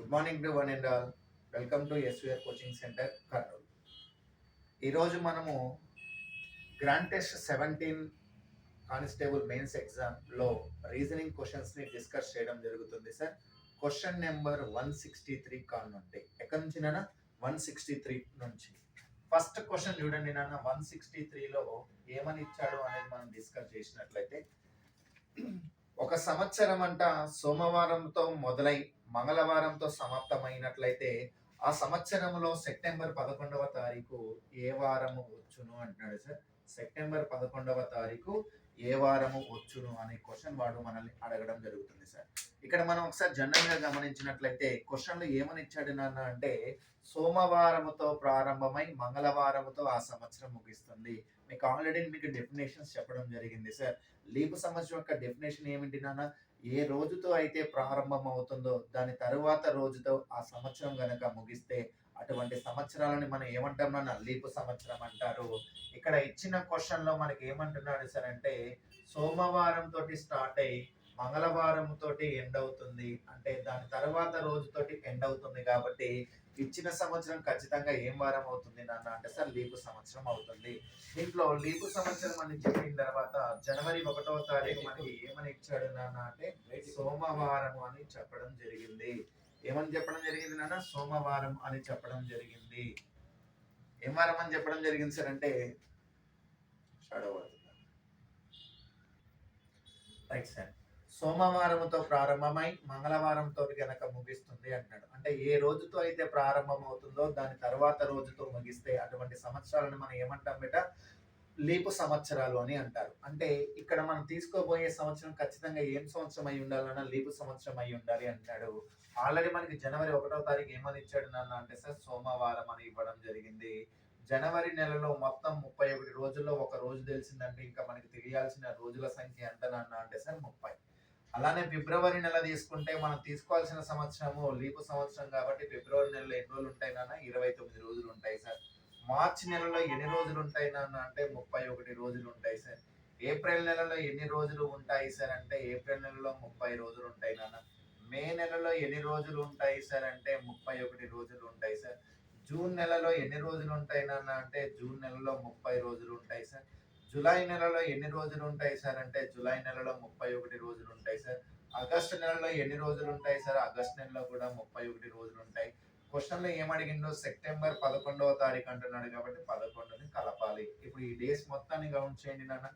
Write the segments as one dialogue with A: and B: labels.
A: Good morning to one and all. Welcome to SVR coaching centre Kurnool. ఈరోజు మనము grand test 17 constable mains ఎగ్జామ్లో reasoning క్వశ్చన్స్ని discuss చేయడం జరుగుతుంది సార్. క్వశ్చన్ నెంబర్ 163 కాల్ నుండి ఎక్కడి నుంచి నాన్న 163 నుంచి ఫస్ట్ క్వశ్చన్ చూడండి నాన్న. 163లో ఏమని ఇచ్చాడు అనేది మనం డిస్కస్ చేసినట్లయితే, ఒక సంవత్సరం అంట సోమవారంతో మొదలై మంగళవారంతో సమాప్తమైనట్లయితే ఆ సంవత్సరంలో సెప్టెంబర్ 11వ తారీఖు ఏ వారము వచ్చును అంటున్నాడు సార్. సెప్టెంబర్ 11వ తారీఖు ఏ వారము వచ్చును అనే క్వశ్చన్ వాడు మనల్ని అడగడం జరుగుతుంది సార్. ఇక్కడ మనం ఒకసారి జనరల్ గా గమనించినట్లయితే క్వశ్చన్లు ఏమని ఇచ్చాడు నాన్న అంటే, సోమవారముతో ప్రారంభమై మంగళవారముతో ఆ సంవత్సరం ముగిస్తుంది. మీకు ఆల్రెడీ డెఫినేషన్స్ చెప్పడం జరిగింది సార్. లీపు సంవత్సరం యొక్క డెఫినేషన్ ఏమిటి నాన్న? ఏ రోజుతో అయితే ప్రారంభం అవుతుందో దాని తరువాత రోజుతో ఆ సంవత్సరం గనక ముగిస్తే అటువంటి సంవత్సరాలని మనం ఏమంటాం నాన్న? లీపు సంవత్సరం అంటారు. ఇక్కడ ఇచ్చిన క్వశ్చన్ లో మనకి ఏమంటున్నాడు సార్ అంటే, సోమవారం తోటి స్టార్ట్ అయ్యి మంగళవారం తోటి ఎండ్ అవుతుంది అంటే దాని తర్వాత రోజుతోటి ఎండ్ అవుతుంది కాబట్టి ఇచ్చిన సంవత్సరం ఖచ్చితంగా ఏం వారం అవుతుంది నాన్న అంటే సార్ లీపు సంవత్సరం అవుతుంది. దీంట్లో లీపు సంవత్సరం అని చెప్పిన తర్వాత జనవరి 1వ తారీఖు మనకి ఏమని ఇచ్చాడు నాన్న అంటే సోమవారం అని చెప్పడం జరిగింది. ఏమని చెప్పడం జరిగింది నాన్న? సోమవారం అని చెప్పడం జరిగింది. ఏం వారం అని చెప్పడం జరిగింది సార్ అంటే రైట్ సార్. సోమవారంతో ప్రారంభమై మంగళవారంతో గనక ముగిస్తుంది అంటాడు. అంటే ఏ రోజుతో అయితే ప్రారంభం అవుతుందో దాని తర్వాత రోజుతో ముగిస్తే అటువంటి సంవత్సరాలను మనం ఏమంటాం బేట? లీపు సంవత్సరాలు అని అంటారు. అంటే ఇక్కడ మనం తీసుకోబోయే సంవత్సరం ఖచ్చితంగా ఏం సంవత్సరం అయి ఉండాలన్నా లీపు సంవత్సరం అయి ఉండాలి అంటాడు. ఆల్రెడీ మనకి జనవరి 1వ తారీఖు ఏమని ఇచ్చాడు నాన్న అంటే సార్ సోమవారం అని ఇవ్వడం జరిగింది. జనవరి నెలలో మొత్తం 31 రోజుల్లో ఒక రోజు తెలిసిందంటే ఇంకా మనకి తెలియాల్సిన రోజుల సంఖ్య ఎంత నాన్న అంటే సార్ 30. అలానే ఫిబ్రవరి నెల తీసుకుంటే మనం తీసుకోవాల్సిన సంవత్సరము లీపు సంవత్సరం కాబట్టి ఫిబ్రవరి నెలలో ఎన్ని రోజులు ఉంటాయి నాన్న? 29 రోజులు ఉంటాయి సార్. మార్చి నెలలో ఎన్ని రోజులు ఉంటాయి నాన్న అంటే 31 రోజులు ఉంటాయి సార్. ఏప్రిల్ నెలలో ఎన్ని రోజులు ఉంటాయి సార్ అంటే ఏప్రిల్ నెలలో 30 రోజులు ఉంటాయి నాన్న. మే నెలలో ఎన్ని రోజులు ఉంటాయి సార్ అంటే 31 రోజులు ఉంటాయి సార్. జూన్ నెలలో ఎన్ని రోజులు ఉంటాయి నాన్న అంటే జూన్ నెలలో 30 రోజులు ఉంటాయి సార్. జూలై నెలలో ఎన్ని రోజులు ఉంటాయి సార్ అంటే జూలై నెలలో 31 రోజులు ఉంటాయి సార్. ఆగస్టు నెలలో ఎన్ని రోజులు ఉంటాయి సార్? ఆగస్టు నెలలో కూడా 31 రోజులు ఉంటాయి. క్వశ్చన్లో ఏమడిగిండో సెప్టెంబర్ 11వ తారీఖు అంటున్నాడు కాబట్టి 11ని కలపాలి. ఇప్పుడు ఈ డేస్ మొత్తాన్ని కౌంట్ చేయండి నాన్న.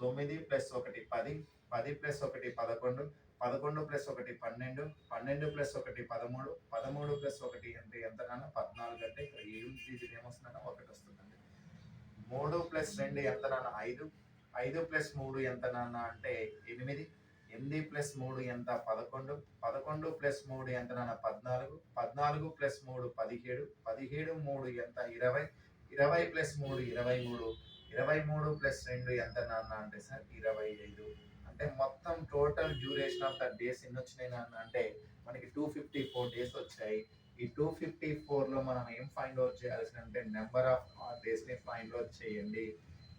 A: 9 + 1 10, 10 + 1 11, 11 + 1 12, 12 + 1 13, 13 + 1 అంటే ఎంత నాన్న? 14 అంటే ఇక్కడ ఏమొస్తుందన్న? 1 వస్తుందండి. 3 + 2 ఎంత నాన్న? 5, 5 + 3 ఎంత నాన్న అంటే 8, 8 + 3 ఎంత? 11, 11 + 3 ఎంత నాన్న? 14, 14 + 3 17, 17 3 ఎంత? 20, 20 + 3 23, 23 + 2 ఎంత నాన్న అంటే సార్ 25. అంటే మొత్తం total duration of the days ఎన్ని వచ్చినాయి నాన్న అంటే మనకి 254 డేస్ వచ్చాయి. ఈ 254లో మనం ఏం ఫైండ్ అవుట్ చేయాల్సి అంటే నెంబర్ ఆఫ్ డేస్ ని ఫైండ్ అవుట్ చేయండి.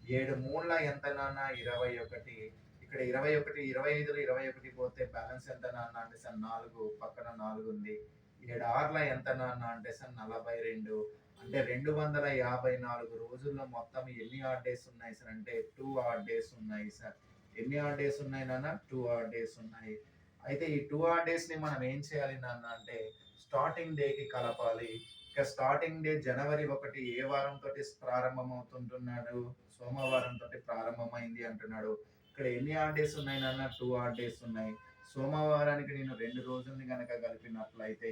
A: 7 3ల ఎంత నాన్న? 21. ఇక్కడ 21, 25లో 21 పోతే బ్యాలెన్స్ ఎంత నాన్న అంటే సార్ 4, పక్కన 4 ఉంది. 7 6ల ఎంత నాన్న అంటే సార్ 42. అంటే 254 రోజుల్లో మొత్తం ఎన్ని ఆడ్ డేస్ ఉన్నాయి సార్ అంటే 2 ఆడ్ డేస్ ఉన్నాయి సార్. ఎన్ని ఆడ్ డేస్ ఉన్నాయి నాన్న? 2 ఆడ్ డేస్ ఉన్నాయి. అయితే ఈ 2 ఆడ్ డేస్ ని మనం ఏం చేయాలి నాన్న అంటే స్టార్టింగ్ డే కి కలపాలి. ఇక స్టార్టింగ్ డే జనవరి 1 ఏ వారం తోటి ప్రారంభం అవుతుంటున్నాడు? సోమవారం తోటి ప్రారంభమైంది అంటున్నాడు. ఇక్కడ ఎన్ని ఆడ్ డేస్ ఉన్నాయి నాన్న? 2 ఆడ్ డేస్ ఉన్నాయి. సోమవారానికి నేను 2 రోజుల్ని గనక కలిపినట్లయితే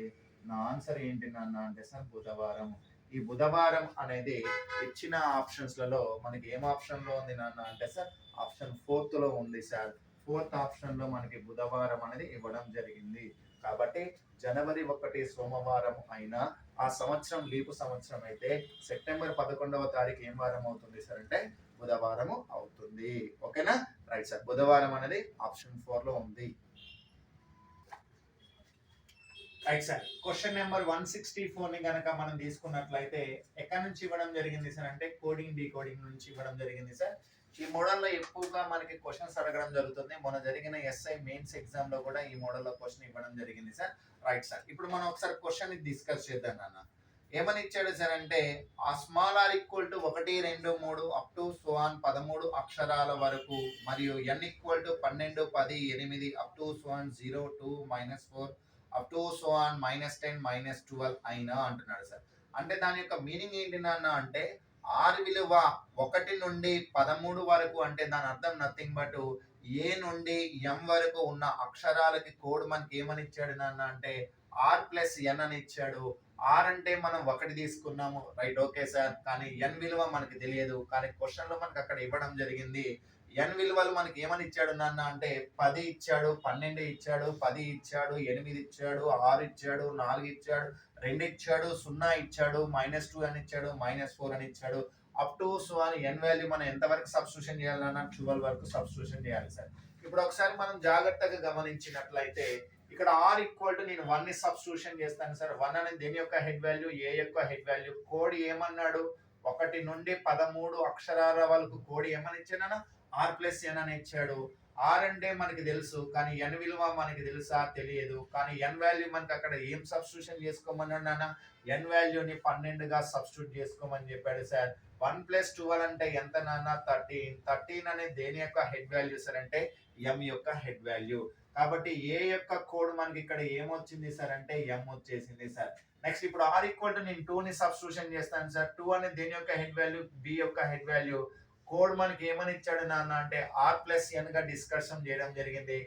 A: నా ఆన్సర్ ఏంటి నాన్న అంటే సార్ బుధవారం. ఈ బుధవారం అనేది ఇచ్చిన ఆప్షన్స్లలో మనకి ఏం ఆప్షన్ లో ఉంది నాన్న అంటే సార్ ఆప్షన్ 4th లో ఉంది సార్. 4th ఆప్షన్ లో మనకి బుధవారం అనేది ఇవ్వడం జరిగింది. కాబట్టి జనవరి 1 సోమవారం అయినా ఆ సంవత్సరం లీపు సంవత్సరం అయితే సెప్టెంబర్ 11వ తారీఖు ఏం వారం అవుతుంది సార్ అంటే బుధవారం అవుతుంది. ఓకేనా? Right sir. బుధవారం అనేది ఆప్షన్ 4 లో ఉంది. Right sir. క్వశ్చన్ నెంబర్ 164 ని గనక మనం తీసుకున్నట్లయితే ఎక్కడి నుంచి ఇవ్వడం జరిగింది సార్ అంటే కోడింగ్ డీకోడింగ్ నుంచి ఇవ్వడం జరిగింది సార్. ఈ మోడల్లో ఎక్కువగా మనకి క్వశ్చన్స్ అడగడం జరుగుతుంది. మొన్న జరిగిన ఎస్ఐ మెయిన్స్ ఎగ్జామ్ లో కూడా ఈ మోడల్లో క్వశ్చన్ ఇవ్వడం జరిగింది సార్. Right sir. ఇప్పుడు మనం ఒకసారి క్వశ్చన్ డిస్కస్ చేద్దాం నాన్న. ఏమని ఇచ్చాడు సార్ అంటే ఆ small R equal to 1, 2, 3 up to so on 13 అక్షరాల వరకు మరియు n equal to 12, 10, 8 up to so on 0, 2, -4 up to so on -10, -12 అయినా అంటున్నాడు సార్. అంటే దాని యొక్క మీనింగ్ ఏంటి నాన్న అంటే ఆర్ విలువ 1 నుండి 13 వరకు అంటే దాని అర్థం నథింగ్ బట్ ఏ నుండి ఎం వరకు ఉన్న అక్షరాలకి కోడ్ మనకి ఏమని ఇచ్చాడు నాన్న అంటే ఆర్ ప్లస్ ఎన్ అని ఇచ్చాడు. ఆర్ అంటే మనం 1 తీసుకున్నాము, రైట్, ఓకే సార్. కానీ ఎన్ విలువ మనకి తెలియదు, కానీ క్వశ్చన్ లో మనకి అక్కడ ఇవ్వడం జరిగింది. ఎన్ విలువలు మనకి ఏమని ఇచ్చాడు నాన్న అంటే 10 ఇచ్చాడు, 12 ఇచ్చాడు, 10 ఇచ్చాడు, 8 ఇచ్చాడు, 6 ఇచ్చాడు, 4 ఇచ్చాడు, 2 ఇచ్చాడు, 0 ఇచ్చాడు, -2 అని ఇచ్చాడు, -4 అని ఇచ్చాడు. అప్ టు సో అని ఎన్ వాల్యూ మనం ఎంత వరకు సబ్స్టిట్యూషన్ చేయాలన్నా 12 వరకు సబ్స్టిట్యూషన్ చేయాలి సార్. ఇప్పుడు ఒకసారి మనం జాగ్రత్తగా గమనించినట్లయితే ఇక్కడ ఆర్ ఈక్వల్ టు నేను 1 ని సబ్స్టిట్యూషన్ చేస్తాను సార్. 1 అనేది దేని యొక్క హెడ్ వాల్యూ, ఏ యొక్క హెడ్ వాల్యూ. కోడ్ ఏమన్నాడు 1 నుండి 13 అక్షరాల వరకు కోడ్ ఏమని ఇచ్చాను ఆర్ ప్లస్ ఎన్ అని ఇచ్చాడు. ఆర్ అంటే మనకి తెలుసు, కానీ ఎన్ విలువ మనకి తెలుసా తెలియదు. కానీ ఎన్ వాల్యూ మనకి అక్కడ ఏం సబ్స్టిట్యూషన్ చేసుకోమన్నాడు నాన్న, ఎన్ వాల్యూని 12గా సబ్స్టిట్యూట్ చేసుకోమని చెప్పాడు సార్. 1 + 12 అంటే ఎంత నాన్న 13. 13 అనేది దేని యొక్క హెడ్ వాల్యూ సార్ అంటే ఎం యొక్క హెడ్ వాల్యూ. కాబట్టి ఏ యొక్క కోడ్ మనకి ఇక్కడ ఏమొచ్చింది సార్ అంటే ఎం వచ్చేసింది సార్. నెక్స్ట్ ఇప్పుడు ఆర్ ఈక్వల్ టు నేను 2 ని సబ్స్టిట్యూషన్ చేస్తాను సార్. 2 అనేది దేని యొక్క హెడ్ వాల్యూ, బి యొక్క హెడ్ వాల్యూ. కోడ్ మనకి ఏమని ఇచ్చాడు నాన్న అంటే ఆర్ ప్లస్ ఎన్ గా డిస్కషన్ చేయడం జరిగింది.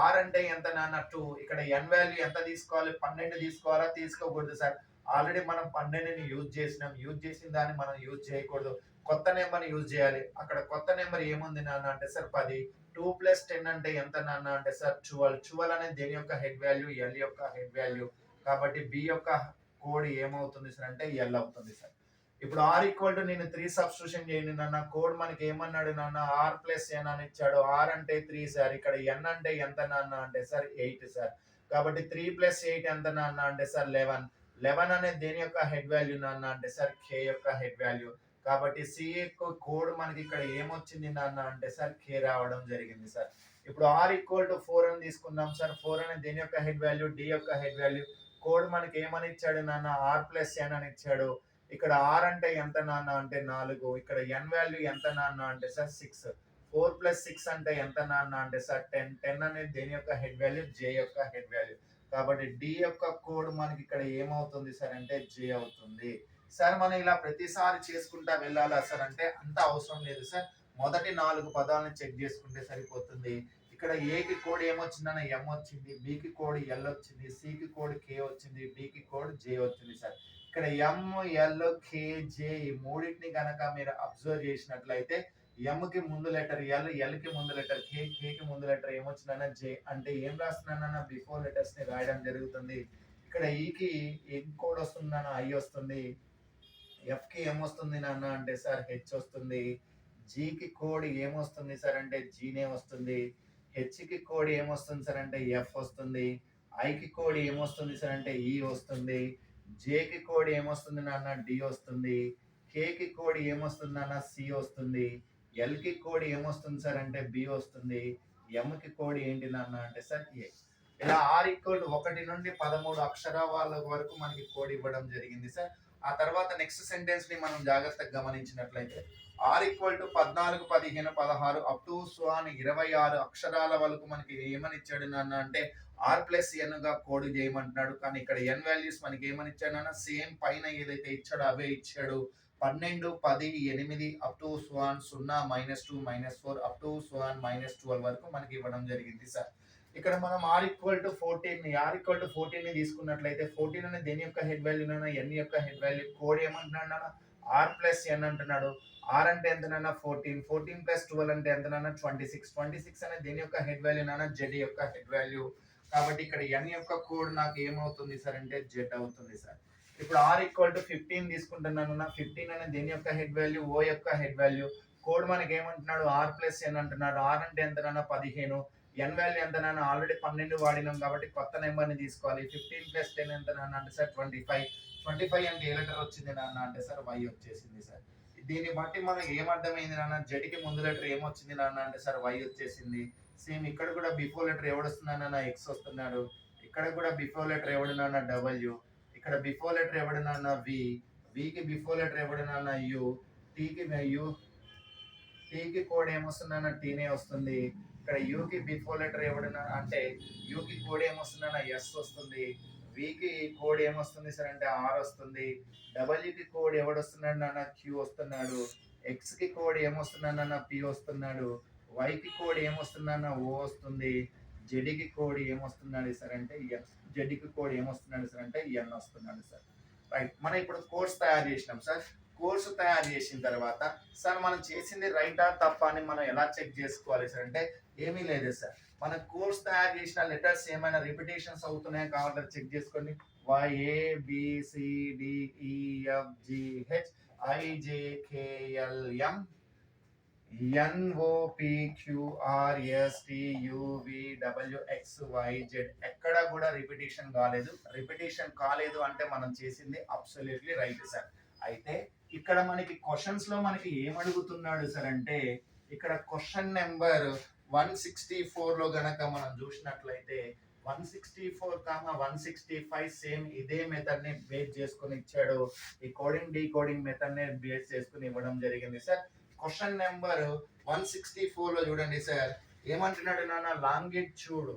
A: ఆర్ అంటే ఎంత నాన్న 2. ఇక్కడ ఎన్ వాల్యూ ఎంత తీసుకోవాలి, 12 తీసుకోవాలా తీసుకోకూడదు సార్. ఆల్రెడీ మనం 12ని యూజ్ చేసినాం, యూజ్ చేసిన దాన్ని మనం యూజ్ చేయకూడదు, కొత్త నెంబర్ యూజ్ చేయాలి. అక్కడ కొత్త నెంబర్ ఏముంది నాన్న అంటే సార్ 10. 2 + 10 అంటే ఎంత నాన్న అంటే సార్ 12. 12 అనేది దేని యొక్క హెడ్ వాల్యూ, ఎల్ యొక్క హెడ్ వాల్యూ. కాబట్టి బి యొక్క కోడ్ ఏమవుతుంది సార్ అంటే ఎల్ అవుతుంది సార్. ఇప్పుడు ఆర్ ఈక్వల్ టు నేను 3 సబ్స్టిట్యూషన్ చేయండి నాన్న. కోడ్ మనకి ఏమన్నాడు నాన్న ఆర్ ప్లస్ ఎన్ అని ఇచ్చాడు. ఆర్ అంటే 3 సార్. ఇక్కడ ఎన్ అంటే ఎంత నాన్న అంటే సార్ 8 సార్. కాబట్టి 3 + 8 ఎంత నాన్న అంటే సార్ 11. 11 అనేది దేని యొక్క హెడ్ వాల్యూ నాన్న అంటే సార్ కే యొక్క హెడ్ వాల్యూ. కాబట్టి సి యొక్క కోడ్ మనకి ఇక్కడ ఏమొచ్చింది నాన్న అంటే సార్ కే రావడం జరిగింది సార్. ఇప్పుడు ఆర్ ఈక్వల్ టు 4 అని తీసుకుందాం సార్. 4 అనేది దేని యొక్క హెడ్ వాల్యూ, డి యొక్క హెడ్ వాల్యూ. కోడ్ మనకి ఏమని ఇచ్చాడు నాన్న ఆర్ ప్లస్ ఎన్ అని ఇచ్చాడు. ఇక్కడ ఆర్ అంటే ఎంత నాన్న అంటే 4. ఇక్కడ ఎన్ వాల్యూ ఎంత నాన్న అంటే సార్ 6. 4 + 6 అంటే ఎంత నాన్న అంటే సార్ 10. 10 అనేది దేని యొక్క హెడ్ వాల్యూ, జే యొక్క హెడ్ వాల్యూ. కాబట్టి డి యొక్క కోడ్ మనకి ఇక్కడ ఏమవుతుంది సార్ అంటే జే అవుతుంది సార్. మనం ఇలా ప్రతిసారి చేసుకుంటా వెళ్ళాలా సార్ అంటే అంత అవసరం లేదు సార్. మొదటి 4 పదాలను చెక్ చేసుకుంటే సరిపోతుంది. ఇక్కడ ఏకి కోడ్ ఏమొచ్చిందన్న ఎం వచ్చింది, బికి కోడ్ ఎల్ వచ్చింది, సికి కోడ్ కే వచ్చింది, డికి కోడ్ జే వచ్చింది సార్. ఇక్కడ ఎం, ఎల్, కే, జే ఈ మూడింటిని కనుక మీరు అబ్జర్వ్ చేసినట్లయితే ఎం కి ముందు లెటర్ ఎల్, ఎల్ కి ముందు లెటర్ కే, కే కి ముందు లెటర్ ఏమొచ్చిందన్న జే. అంటే ఏం రాస్తున్నానన్న బిఫోర్ లెటర్స్ ని రాయడం జరుగుతుంది. ఇక్కడ ఈకి ఏం కోడ్ వస్తుందన్న ఐ వస్తుంది. ఎఫ్ కి ఏమొస్తుంది నాన్న అంటే సార్ హెచ్ వస్తుంది. జీకి కోడ్ ఏమొస్తుంది సార్ అంటే జీనే వస్తుంది. హెచ్ కి కోడ్ ఏమొస్తుంది సార్ అంటే ఎఫ్ వస్తుంది. ఐకి కోడ్ ఏమొస్తుంది సార్ అంటే ఈ వస్తుంది. జేకి కోడ్ ఏమొస్తుంది నాన్న డి వస్తుంది. కేకి కోడ్ ఏమొస్తుంది నాన్న సి వస్తుంది. ఎల్కి కోడ్ ఏమొస్తుంది సార్ అంటే బి వస్తుంది. ఎంకి కోడ్ ఏంటి నాన్న అంటే సార్ ఏ. ఇలా ఆర్ ఈక్వల్ టు 1 నుండి 13 అక్షరాల వరకు మనకి కోడ్ ఇవ్వడం జరిగింది సార్. ఆ తర్వాత నెక్స్ట్ సెంటెన్స్ ని మనం జాగ్రత్తగా గమనించినట్లయితే R equal to 14, 15, 16 up to so అని 26 అక్షరాల వరకు మనకి ఏమని ఇచ్చాడు నాన్న అంటే ఆర్ ప్లస్ ఎన్ గా కోడ్ చేయమంటున్నాడు. కానీ ఇక్కడ ఎన్ వాల్యూస్ మనకి ఏమని ఇచ్చాడు నాన్న సేమ్ పైన ఏదైతే ఇచ్చాడో అవే ఇచ్చాడు. 12, 10, 8 up to so on 0, -2, -4 up to so on -12 వరకు మనకి ఇవ్వడం జరిగింది సార్. ఇక్కడ మనం ఆర్ ఈక్వల్ టు 14 ని తీసుకున్నట్లయితే 14 అనేది దేని యొక్క హెడ్ వాల్యూ నాన్న ఎన్ యొక్క హెడ్ వాల్యూ. కోడ్ ఏమంటున్నాడు నాన్న ఆర్ ప్లస్ ఎన్ అంటున్నాడు. ఆర్ అంటే ఎంత నాన్న 14. 14 + 12 అంటే ఎంత నాన్న 26. 26 అనేది దేని యొక్క హెడ్ వాల్యూ నాన్న జెడ్ యొక్క హెడ్ వాల్యూ. కాబట్టి ఇక్కడ ఎన్ యొక్క కోడ్ నాకు ఏమవుతుంది సార్ అంటే జెడ్ అవుతుంది సార్. ఇప్పుడు ఆర్ ఈక్వల్ టు 15 తీసుకుంటున్నాను. 15 అనేది దేని యొక్క హెడ్ వాల్యూ, ఓ యొక్క హెడ్ వాల్యూ. కోడ్ మనకి ఏమంటున్నాడు ఆర్ ప్లస్ ఎన్ అంటున్నాడు. ఆర్ అంటే ఎంత నాన్న 15. ఎన్ వాల్యూ ఎంత నాన్న ఆల్రెడీ 12 వాడినాం కాబట్టి కొత్త నెంబర్ ని తీసుకోవాలి. 15 + 10 ఎంత నాన్న అంటే సార్ 25. 25 అంటే ఏ లెటర్ వచ్చింది నాన్న అంటే సార్ వై వచ్చేసింది సార్. దీన్ని బట్టి మనకి ఏమర్థమైంది నాన్న, జెడ్‌కి ముందు లెటర్ ఏమొచ్చింది నాన్న అంటే సార్ వై వచ్చేసింది. సేమ్ ఇక్కడ కూడా బిఫోర్ లెటర్ ఎవడొస్తున్నాడు నాన్న, ఎక్స్ వస్తున్నాడు. ఇక్కడ కూడా బిఫోర్ లెటర్ ఎవడు నాన్న, డబ్ల్యూ. ఇక్కడ బిఫోర్ లెటర్ ఎవడు నాన్న, వి. వికి బిఫోర్ లెటర్ ఎవడు నాన్న, యు. టీకి యు, టీకి కోడ్ ఏమొస్తుందన్న, టీనే వస్తుంది. ఇక్కడ యూకి బిఫోర్ లెటర్ ఎవడన్నా అంటే యూకి కోడ్ ఏమొస్తుందన్న, ఎస్ వస్తుంది. వికి కోడ్ ఏమొస్తుంది సార్ అంటే ఆర్ వస్తుంది. డబ్ల్యూకి కోడ్ ఎవడొస్తున్నాడు నాన్న, క్యూ వస్తున్నాడు. ఎక్స్ కి కోడ్ ఏమొస్తున్నాడన్న, పి వస్తున్నాడు. వైకి కోడ్ ఏమొస్తుందన్న, ఓ వస్తుంది. జెడ్కి కోడ్ ఏమొస్తున్నాడు సార్ అంటే ఎన్. జెడ్కి కోడ్ ఏమొస్తున్నాడు సార్ అంటే ఎన్ వస్తున్నాడు సార్. రైట్, మనం ఇప్పుడు కోర్స్ తయారు చేసినాం సార్. కోర్సు తయారు చేసిన తర్వాత సార్ మనం చేసింది రైటా తప్ప అని మనం ఎలా చెక్ చేసుకోవాలి సార్ అంటే ఏమీ లేదు సార్. మన కోర్స్ తయారు చేసిన లెటర్స్ ఏమైనా రిపిటేషన్స్ అవుతున్నాయా కావాలని చెక్ చేసుకోండి. YABCDEFGHIJKLM NOPQRSTUVWXYZ ఎక్కడ కూడా రిపిటేషన్ కాలేదు. రిపిటేషన్ కాలేదు అంటే మనం చేసింది అబ్సల్యూట్లీ రైట్ సార్. అయితే ఇక్కడ మనకి క్వశ్చన్స్ లో మనకి ఏమడుగుతున్నాడు సార్ అంటే ఇక్కడ క్వశ్చన్ నెంబర్ 164 లో గనక మనం చూసినట్లయితే 164, 165 సేమ్ ఇదే మెథడ్ ని బేస్ చేసుకుని ఇచ్చాడు. ఈ కోడింగ్ డీకోడింగ్ మెథడ్ ని బేస్ చేసుకుని ఇవ్వడం జరిగింది సార్. క్వశ్చన్ నెంబర్ 164 లో చూడండి సార్, ఏమంటున్నాడు నాన్న, లాంగిట్యూడ్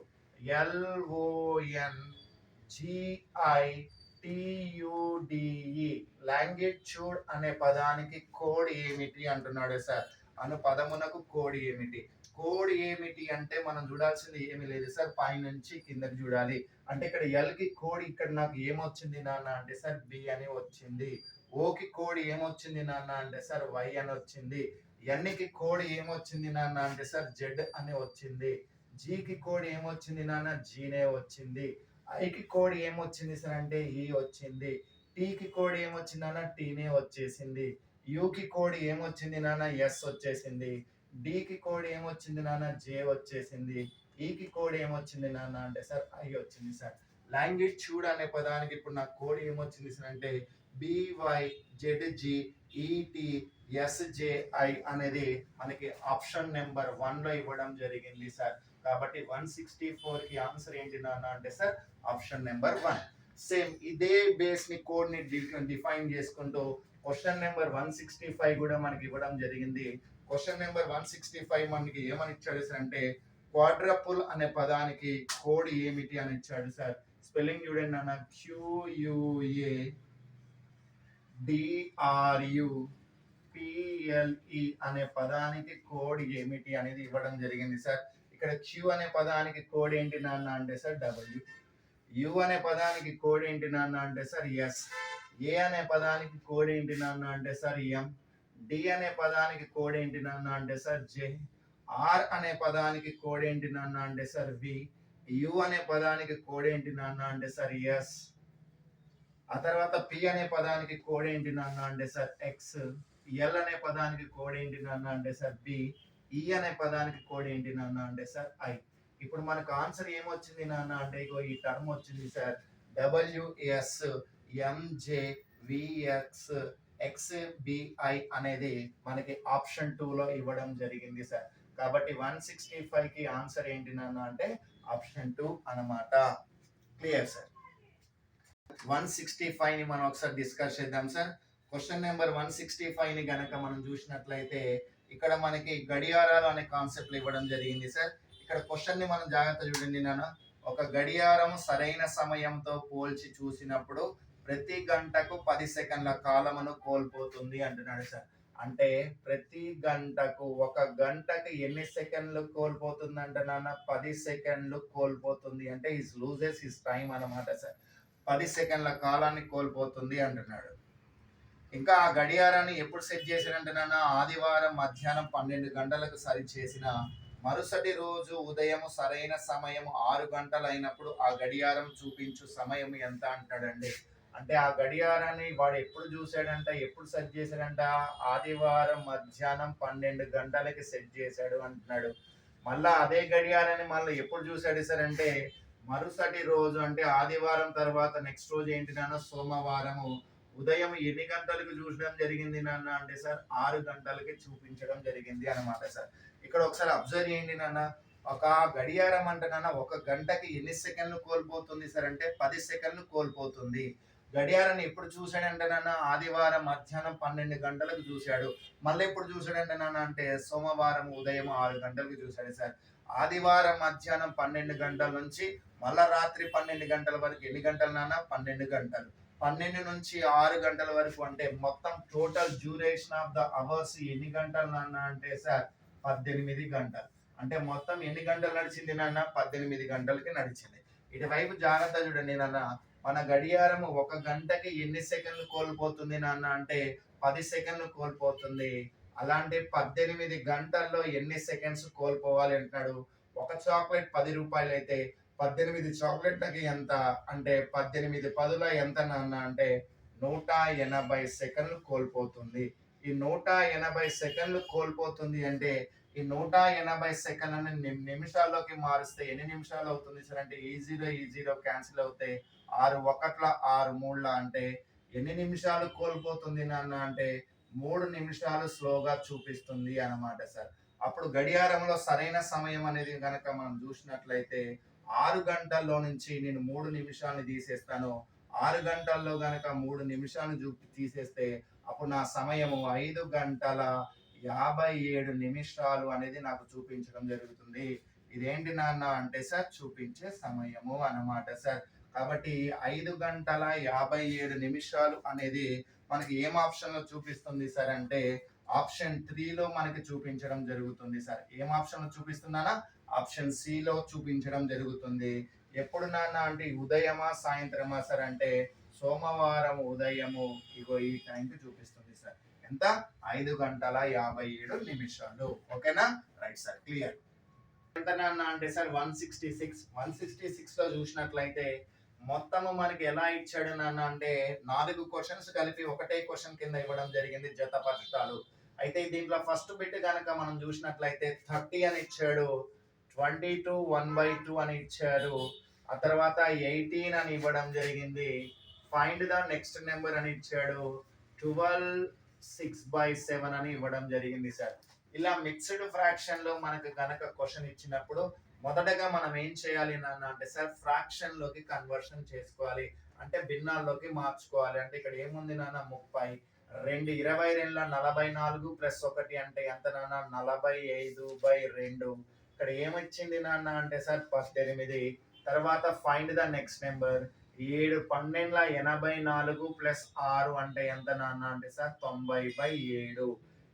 A: LONGITUDE లాంగిట్యూడ్ అనే పదానికి కోడ్ ఏమిటి అంటున్నాడు సార్. అను పదమునకు కోడ్ ఏమిటి? కోడ్ ఏమిటి అంటే మనం చూడాల్సింది ఏమీ లేదు సార్, పై నుంచి కిందకి చూడాలి. అంటే ఇక్కడ ఎల్ కి కోడ్ ఇక్కడ నాకు ఏమొచ్చింది నాన్న అంటే సార్ బి అని వచ్చింది. ఓకి కోడ్ ఏమొచ్చింది నాన్న అంటే సార్ వై అని వచ్చింది. ఎన్కి కోడ్ ఏమొచ్చింది నాన్న అంటే సార్ జెడ్ అని వచ్చింది. జీకి కోడ్ ఏమొచ్చింది నాన్న, జీనే వచ్చింది. ఐకి కోడ్ ఏమొచ్చింది సార్ అంటే ఈ వచ్చింది. టీకి కోడ్ ఏమొచ్చింది నాన్న, టీనే వచ్చేసింది. యూకి కోడ్ ఏమొచ్చింది నాన్న, ఎస్ వచ్చేసింది. డికి కోడ్ ఏమొచ్చింది నాన్న, జే వచ్చేసింది. ఈకి కోడ్ ఏమొచ్చింది నాన్న అంటే సార్ ఐ వచ్చింది సార్. లాంగిట్యూడ్ అనే పదానికి ఇప్పుడు నాకు కోడ్ ఏమొచ్చింది సార్ అంటే BYZGETSJI అనేది మనకి ఆప్షన్ నెంబర్ 1 లో ఇవ్వడం జరిగింది సార్. కాబట్టి 164 కి ఆన్సర్ ఏంటి నాన్న అంటే సార్ ఆప్షన్ నెంబర్ 1. సేమ్ ఇదే బేస్ ని కోడ్ ని డిఫైన్ చేసుకుంటూ క్వశ్చన్ నెంబర్ 165 కూడా మనకి ఇవ్వడం జరిగింది. క్వశ్చన్ నెంబర్ 165 మనకి ఏమని ఇచ్చాడు సార్ అంటే క్వాడ్రపుల్ అనే పదానికి కోడ్ ఏమిటి అని ఇచ్చాడు సార్. స్పెల్లింగ్ చూడండి నాన్న, QUADRUPLE అనే పదానికి కోడ్ ఏమిటి అనేది ఇవ్వడం జరిగింది సార్. ఇక్కడ క్యూ అనే పదానికి కోడ్ ఏంటి నాన్న అంటే సార్ డబ్ల్యూ. యు అనే పదానికి కోడ్ ఏంటి నాన్న అంటే సార్ ఎస్. ఏ అనే పదానికి కోడ్ ఏంటి నాన్న అంటే సార్ ఎం. డి అనే పదానికి కోడ్ ఏంటి నాన్న అంటే సార్ జే. ఆర్ అనే పదానికి కోడ్ ఏంటి నాన్న అంటే సార్ వి. యు అనే పదానికి కోడ్ ఏంటి నాన్న అంటే సార్ ఎస్. ఆ తర్వాత పి అనే పదానికి కోడ్ ఏంటి నాన్న అంటే సార్ ఎక్స్. ఎల్ అనే పదానికి కోడ్ ఏంటి నాన్న అంటే సార్ బి. ఈ అనే పదానికి కోడ్ ఏంటి నాన్న అంటే సార్ ఐ. ఇప్పుడు మనకు ఆన్సర్ ఏమొచ్చింది నాన్న అంటే ఇగో ఈ టర్మ్ వచ్చింది సార్, WSMJVXXBI అనేది మనకి ఆప్షన్ 2 లో ఇవ్వడం జరిగింది సార్. కాబట్టి 165 కి ఆన్సర్ ఏంటి నాన్న అంటే ఆప్షన్ 2 అన్నమాట. Clear sir. 165 ని మనం ఒకసారి డిస్కస్ చేద్దాం సార్. క్వశ్చన్ నెంబర్ 165 ని గనక మనం చూసినట్లయితే ఇక్కడ మనకి గడియారాలు అనే కాన్సెప్ట్ ఇవ్వడం జరిగింది సార్. ఇక్కడ క్వశ్చన్ ని మనం జాగ్రత్త చూడండి నాన్న. ఒక గడియారం సరైన సమయంతో పోల్చి చూసినప్పుడు ప్రతి గంటకు 10 సెకండ్ల కాలమును కోల్పోతుంది అంటున్నాడు సార్. అంటే ప్రతి గంటకు ఒక గంటకి ఎన్ని సెకండ్లు కోల్పోతుంది అంటే నాన్న 10 సెకండ్లు కోల్పోతుంది. అంటే ఈజ్ లూజెస్ హిస్ టైం అన్నమాట సార్. 10 సెకండ్ల కాలాన్ని కోల్పోతుంది అంటున్నాడు. ఇంకా ఆ గడియారాన్ని ఎప్పుడు సెట్ చేశాడంటే నాన్న ఆదివారం మధ్యాహ్నం 12 గంటలకు సరి చేసిన మరుసటి రోజు ఉదయం సరైన సమయం 6 గంటలు అయినప్పుడు ఆ గడియారం చూపించు సమయం ఎంత అంటాడండి. అంటే ఆ గడియారాన్ని వాడు ఎప్పుడు చూసాడంట, ఎప్పుడు సెట్ చేశాడంట, ఆదివారం మధ్యాహ్నం 12 గంటలకి సెట్ చేశాడు అంటున్నాడు. మళ్ళా అదే గడియారాన్ని మళ్ళీ ఎప్పుడు చూసాడు సార్ అంటే మరుసటి రోజు అంటే ఆదివారం తర్వాత నెక్స్ట్ రోజు ఏంటి నాన్న సోమవారము ఉదయం ఎన్ని గంటలకు చూడడం జరిగింది నాన్న అంటే సార్ 6 గంటలకి చూపించడం జరిగింది అనమాట సార్. ఇక్కడ ఒకసారి అబ్జర్వ్ చేయండి నాన్న. ఒక గడియారం అంటే నాన్న ఒక గంటకి ఎన్ని సెకండ్లు కోల్పోతుంది సార్ అంటే 10 సెకండ్లు కోల్పోతుంది. గడియారాన్ని ఎప్పుడు చూసాడంటే నాన్న ఆదివారం మధ్యాహ్నం 12 గంటలకు చూశాడు. మళ్ళీ ఎప్పుడు చూసాడంటే నాన్న అంటే సోమవారం ఉదయం 6 గంటలకు చూశాడు సార్. ఆదివారం మధ్యాహ్నం 12 గంటల నుంచి మళ్ళా రాత్రి 12 గంటల వరకు ఎన్ని గంటలు నాన్న 12 గంటలు. 12 నుంచి 6 గంటల వరకు అంటే మొత్తం total duration of the hours ఎన్ని గంటలు నాన్న అంటే సార్ 18 గంటలు. అంటే మొత్తం ఎన్ని గంటలు నడిచింది నాన్న 18 గంటలకి నడిచింది. ఇటువైపు జాగ్రత్త చూడండి నాన్న. మన గడియారం ఒక గంటకి ఎన్ని సెకండ్లు కోల్పోతుంది నాన్న అంటే 10 సెకండ్లు కోల్పోతుంది. అలాంటి 18 గంటల్లో ఎన్ని సెకండ్స్ కోల్పోవాలి అంటున్నాడు. ఒక చాక్లెట్ 10 రూపాయలు అయితే 18 చాక్లెట్లకి ఎంత అంటే 18 పదుల ఎంత నాన్న అంటే 180 సెకండ్లు కోల్పోతుంది. ఈ 180 సెకండ్లు కోల్పోతుంది అంటే ఈ 180 సెకండ్లని నిమిషాల్లోకి మారిస్తే ఎన్ని నిమిషాలు అవుతుంది సార్ అంటే ఈ జీరో క్యాన్సిల్ అవుతాయి. 6 ఒకట్ల 6 మూడుల అంటే ఎన్ని నిమిషాలు కోల్పోతుంది నాన్న అంటే 3 నిమిషాలు స్లోగా చూపిస్తుంది అన్నమాట సార్. అప్పుడు గడియారంలో సరైన సమయం అనేది గనక మనం చూసినట్లయితే 6 గంటల్లో నుంచి నేను 3 నిమిషాలను తీసేస్తాను. 6 గంటల్లో గనక 3 నిమిషాలను తీసేస్తే అప్పుడు నా సమయము 5 గంటల 57 నిమిషాలు అనేది నాకు చూపించడం జరుగుతుంది. ఇదేంటి నాన్న అంటే సార్ చూపించే సమయము అన్నమాట సార్. కాబట్టి 5 గంటల 57 నిమిషాలు అనేది మనకి ఏం ఆప్షన్ లో చూపిస్తుంది సార్ అంటే ఆప్షన్ 3 లో మనకి చూపించడం జరుగుతుంది సార్. ఏం ఆప్షన్ లో చూపిస్తున్నానా? ఆప్షన్ సి లో చూపించడం జరుగుతుంది. ఎప్పుడు నాన్న అంటే ఉదయమా సాయంత్రమా సార్ అంటే సోమవారం ఉదయము ఇగో ఈ టైంకి చూపిస్తుంది సార్. ఎంత? 5 గంటల 57 నిమిషాలు. ఓకేనా? Right sir, clear. ఎంత నాన్న అంటే సార్ 166 లో చూసినట్లయితే మొత్తము మనకి ఎలా ఇచ్చాడు నాన్న అంటే 4 క్వశ్చన్స్ కలిపి ఒకటే క్వశ్చన్ కింద ఇవ్వడం జరిగింది జతపరచాలు. అయితే దీంట్లో ఫస్ట్ బిట్ కనుక మనం చూసినట్లయితే 30 అని ఇచ్చాడు, 22 1/2 అని ఇచ్చారు, ఆ తర్వాత 18 అని ఇవ్వడం జరిగింది, ఫైండ్ ద నెక్స్ట్ నెంబర్ అని ఇచ్చాడు, 12 6/7 అని ఇవ్వడం జరిగింది సార్. ఇలా మిక్స్డ్ ఫ్రాక్షన్ లో మనకు గనక క్వశ్చన్ ఇచ్చినప్పుడు మొదటగా మనం ఏం చేయాలి నాన్న అంటే సార్ ఫ్రాక్షన్ లోకి కన్వర్షన్ చేసుకోవాలి. అంటే భిన్నాల్లోకి మార్చుకోవాలి. అంటే ఇక్కడ ఏముంది నాన్న 30, 2 22 44 ప్లస్ 1 అంటే ఎంత నాన్న 45/2. ఇక్కడ ఏమొచ్చింది నాన్న అంటే సార్ 18. తర్వాత find the next number, 7 12 84 plus 6 అంటే ఎంత నాన్న అంటే సార్ 90/7.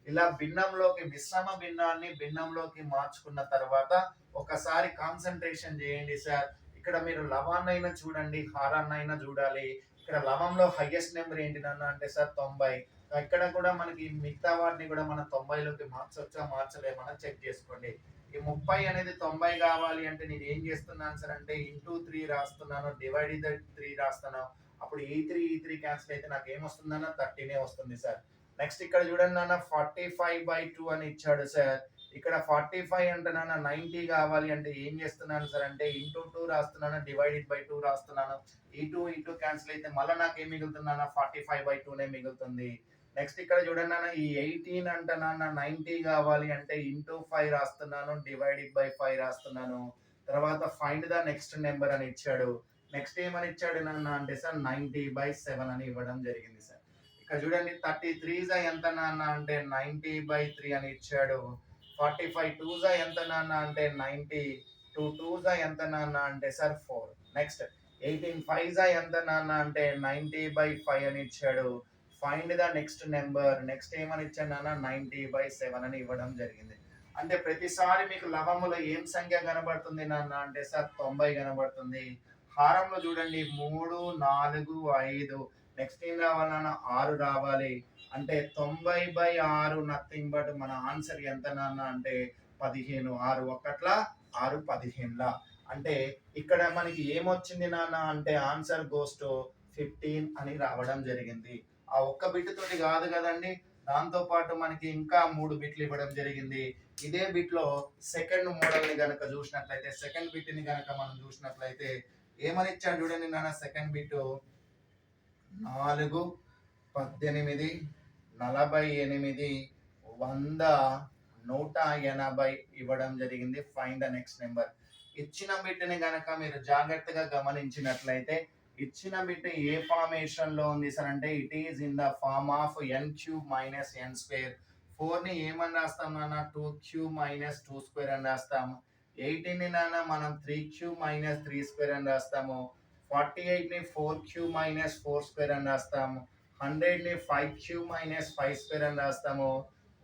A: ఇలా భిన్నంలోకి మిశ్రమ భిన్నాన్ని భిన్నంలోకి మార్చుకున్న తర్వాత ఒకసారి కాన్సన్ట్రేషన్ చేయండి సార్. ఇక్కడ మీరు లవాన్నైనా చూడండి, హారాన్నైనా చూడాలి. ఇక్కడ లవంలో హైయెస్ట్ నెంబర్ ఏంటి నాన్న అంటే సార్ 90. ఇక్కడ కూడా మనకి మిగతా వాటిని కూడా మనం 90లోకి మార్చొచ్చా మార్చలేమని చెక్ చేసుకోండి. ఈ 30 అనేది 90 కావాలి అంటే నేను ఏం చేస్తున్నాను సార్ అంటే ఇంటూ 3 రాస్తున్నాను, డివైడ్ 3 రాస్తాను. అప్పుడు ఈ 3 క్యాన్సిల్ అయితే నాకు ఏమొస్తుందన్న 30 వస్తుంది సార్. నెక్స్ట్ ఇక్కడ చూడండి నాన్న 45/2 అని ఇచ్చాడు సార్. ఇక్కడ 45 అంటే నాన్న 90 కావాలి అంటే ఏం చేస్తున్నాను సార్ అంటే ఇంటూ 2 రాస్తున్నాను, డివైడెడ్ బై 2 రాస్తున్నాను. ఈ 2 క్యాన్సిల్ అయితే మళ్ళీ నాకు ఏం మిగులుతుంది నాన్న 45/2 మిగులుతుంది. నెక్స్ట్ ఇక్కడ చూడండి నాన్న ఈ 18 అంటే నాన్న 90 కావాలి అంటే ఇంటూ 5 రాస్తున్నాను, డివైడెడ్ బై 5 రాస్తున్నాను. తర్వాత ఫైండ్ ద నెక్స్ట్ నెంబర్ అని ఇచ్చాడు. నెక్స్ట్ ఏమని ఇచ్చాడు నాన్న అంటే సార్ 90/7 అని ఇవ్వడం జరిగింది సార్. ఇక్కడ చూడండి 33 ఎంత నాన్న అంటే 90/3 అని ఇచ్చాడు. 45 2 ఎంత నాన్న అంటే 90, 2 2 ఎంత నాన్న అంటే సార్ 4. నెక్స్ట్ 18 5 ఎంత నాన్న అంటే 90/5 అని ఇచ్చాడు. Find the next number, next ఏమని ఇచ్చాడు నాన్న 90/7 అని ఇవ్వడం జరిగింది. అంటే ప్రతిసారి మీకు లవములో ఏం సంఖ్య కనబడుతుంది నాన్న అంటే సార్ 90 కనబడుతుంది. హారంలో చూడండి 3 4 5. నెక్స్ట్ ఏం రావాలన్నా 6 రావాలి. అంటే 90/6 నథింగ్ బట్ మన ఆన్సర్ ఎంత నాన్న అంటే 15. 6 ఒకట్ల 6 15ల. అంటే ఇక్కడ మనకి ఏమొచ్చింది నాన్న అంటే ఆన్సర్ గోస్ టు 15 అని రావడం జరిగింది. ఆ ఒక్క బిట్ తోటి కాదు కదండి, దాంతో పాటు మనకి ఇంకా 3 బిట్లు ఇవ్వడం జరిగింది. ఇదే బిట్ లో సెకండ్ మోడల్ ని గనక చూసినట్లయితే, సెకండ్ బిట్ ని గనక మనం చూసినట్లయితే ఏమని ఇచ్చాడు చూడండి నాన్న. సెకండ్ బిట్ 4 18, 48, 100, 180 ఇవ్వడం జరిగింది. Find the next number. ఇచ్చిన బిట్ని గనక మీరు జాగ్రత్తగా గమనించినట్లయితే ఇచ్చిన బిట్ ఏ ఫార్మేషన్ లో ఉంది సార్ అంటే it is in the form of N cube minus N square. 4 ని ఏమని రాస్తాం నాన్న, 2 క్యూబ్ మైనస్ 2 స్క్వేర్ అని రాస్తాము. 18 ని నాన్న మనం 3 క్యూబ్ మైనస్ 3 స్క్వేర్ అని రాస్తాము. 48 ని 4 క్యూబ్ మైనస్ 4 స్క్వేర్ అని రాస్తాము. 100 ని 5 క్యూబ్ మైనస్ 5 స్క్వేర్ అని రాస్తాము.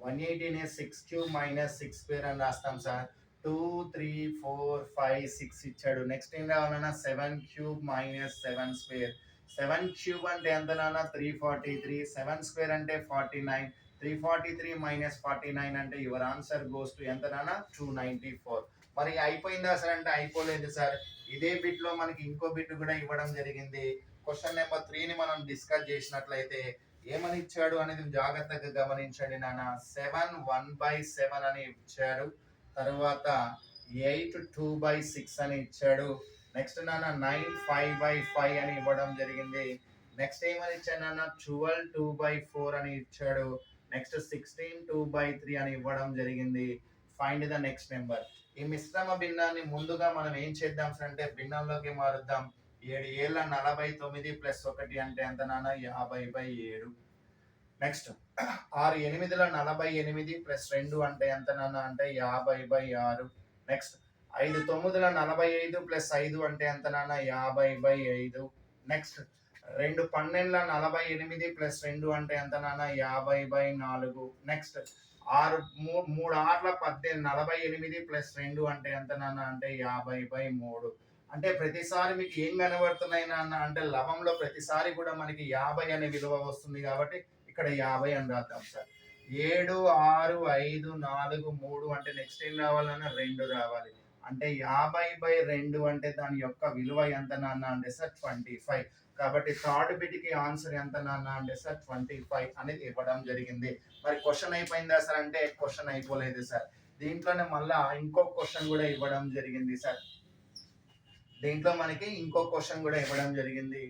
A: 180 ని 6 క్యూబ్ మైనస్ 6 స్క్వేర్ అని రాస్తాం సార్. 2, 3, 4, 5, 6 ఇచ్చాడు. నెక్స్ట్ ఏం రావాలన్నా 7 క్యూబ్ మైనస్ 7 స్క్వేర్. 7 క్యూబ్ అంటే ఎంత నాన్న, 343. 7 స్క్వేర్ అంటే 49. 343 మైనస్ 49 అంటే యువర్ ఆన్సర్ గోస్ టు ఎంత నాన్న, 294. మరి అయిపోయిందా సార్ అంటే అయిపోలేదు సార్. ఇదే బిట్ లో మనకి ఇంకో బిట్ కూడా ఇవ్వడం జరిగింది. క్వశ్చన్ నెంబర్ 3ని మనం డిస్కస్ చేసినట్లయితే ఏమని ఇచ్చాడు అనేది జాగ్రత్తగా గమనించండి నాన్న. 7 1/7 అని ఇచ్చాడు. తర్వాత 8 2/6 అని ఇచ్చాడు. నెక్స్ట్ నాన్న 9 5/5 అని ఇవ్వడం జరిగింది. నెక్స్ట్ ఏమని ఇచ్చాడు నాన్న, 12 2/4 అని ఇచ్చాడు. నెక్స్ట్ 16 2/3 అని ఇవ్వడం జరిగింది. Find the next number. ఈ మిశ్రమ భిన్నాన్ని ముందుగా మనం ఏం చేద్దాం సార్ అంటే భిన్నంలోకి మారుద్దాం. 7 ఏళ్ళ 49 ప్లస్ 1 అంటే ఎంత నాన్న, 50/7. నెక్స్ట్ 6 8ల 48 ప్లస్ 2 అంటే ఎంత నాన్న అంటే 50/6. నెక్స్ట్ 5 9ల 45 ప్లస్ 5 అంటే ఎంత నాన్న, 50/5. నెక్స్ట్ 2 12ల 48 ప్లస్ 2 అంటే ఎంత నాన్న, 50/4. నెక్స్ట్ 6 3 6ల 18 48 ప్లస్ 2 అంటే ఎంత నాన్న అంటే 50/3. అంటే ప్రతిసారి మీకు ఏం కనబడుతున్నాయి నాన్న అంటే లవంలో ప్రతిసారి కూడా మనకి 50 అనే విలువ వస్తుంది కాబట్టి ఇక్కడ 50 అని రాద్దాం సార్. 7 6 5 4 3 అంటే నెక్స్ట్ ఏం రావాలన్నా 2 రావాలి. అంటే 50/2 అంటే దాని యొక్క విలువ ఎంత నాన్న అంటే సార్ 25. కాబట్టి థర్డ్ బిట్ కి ఆన్సర్ ఎంత నాన్న అంటే సార్ 25 అనేది ఇవ్వడం జరిగింది. మరి క్వశ్చన్ అయిపోయిందా సార్ అంటే క్వశ్చన్ అయిపోలేదు సార్. దీంట్లోనే మళ్ళా ఇంకో క్వశ్చన్ కూడా ఇవ్వడం జరిగింది సార్. దీంట్లో మనకి ఇంకో క్వశ్చన్ కూడా ఇవ్వడం జరిగింది.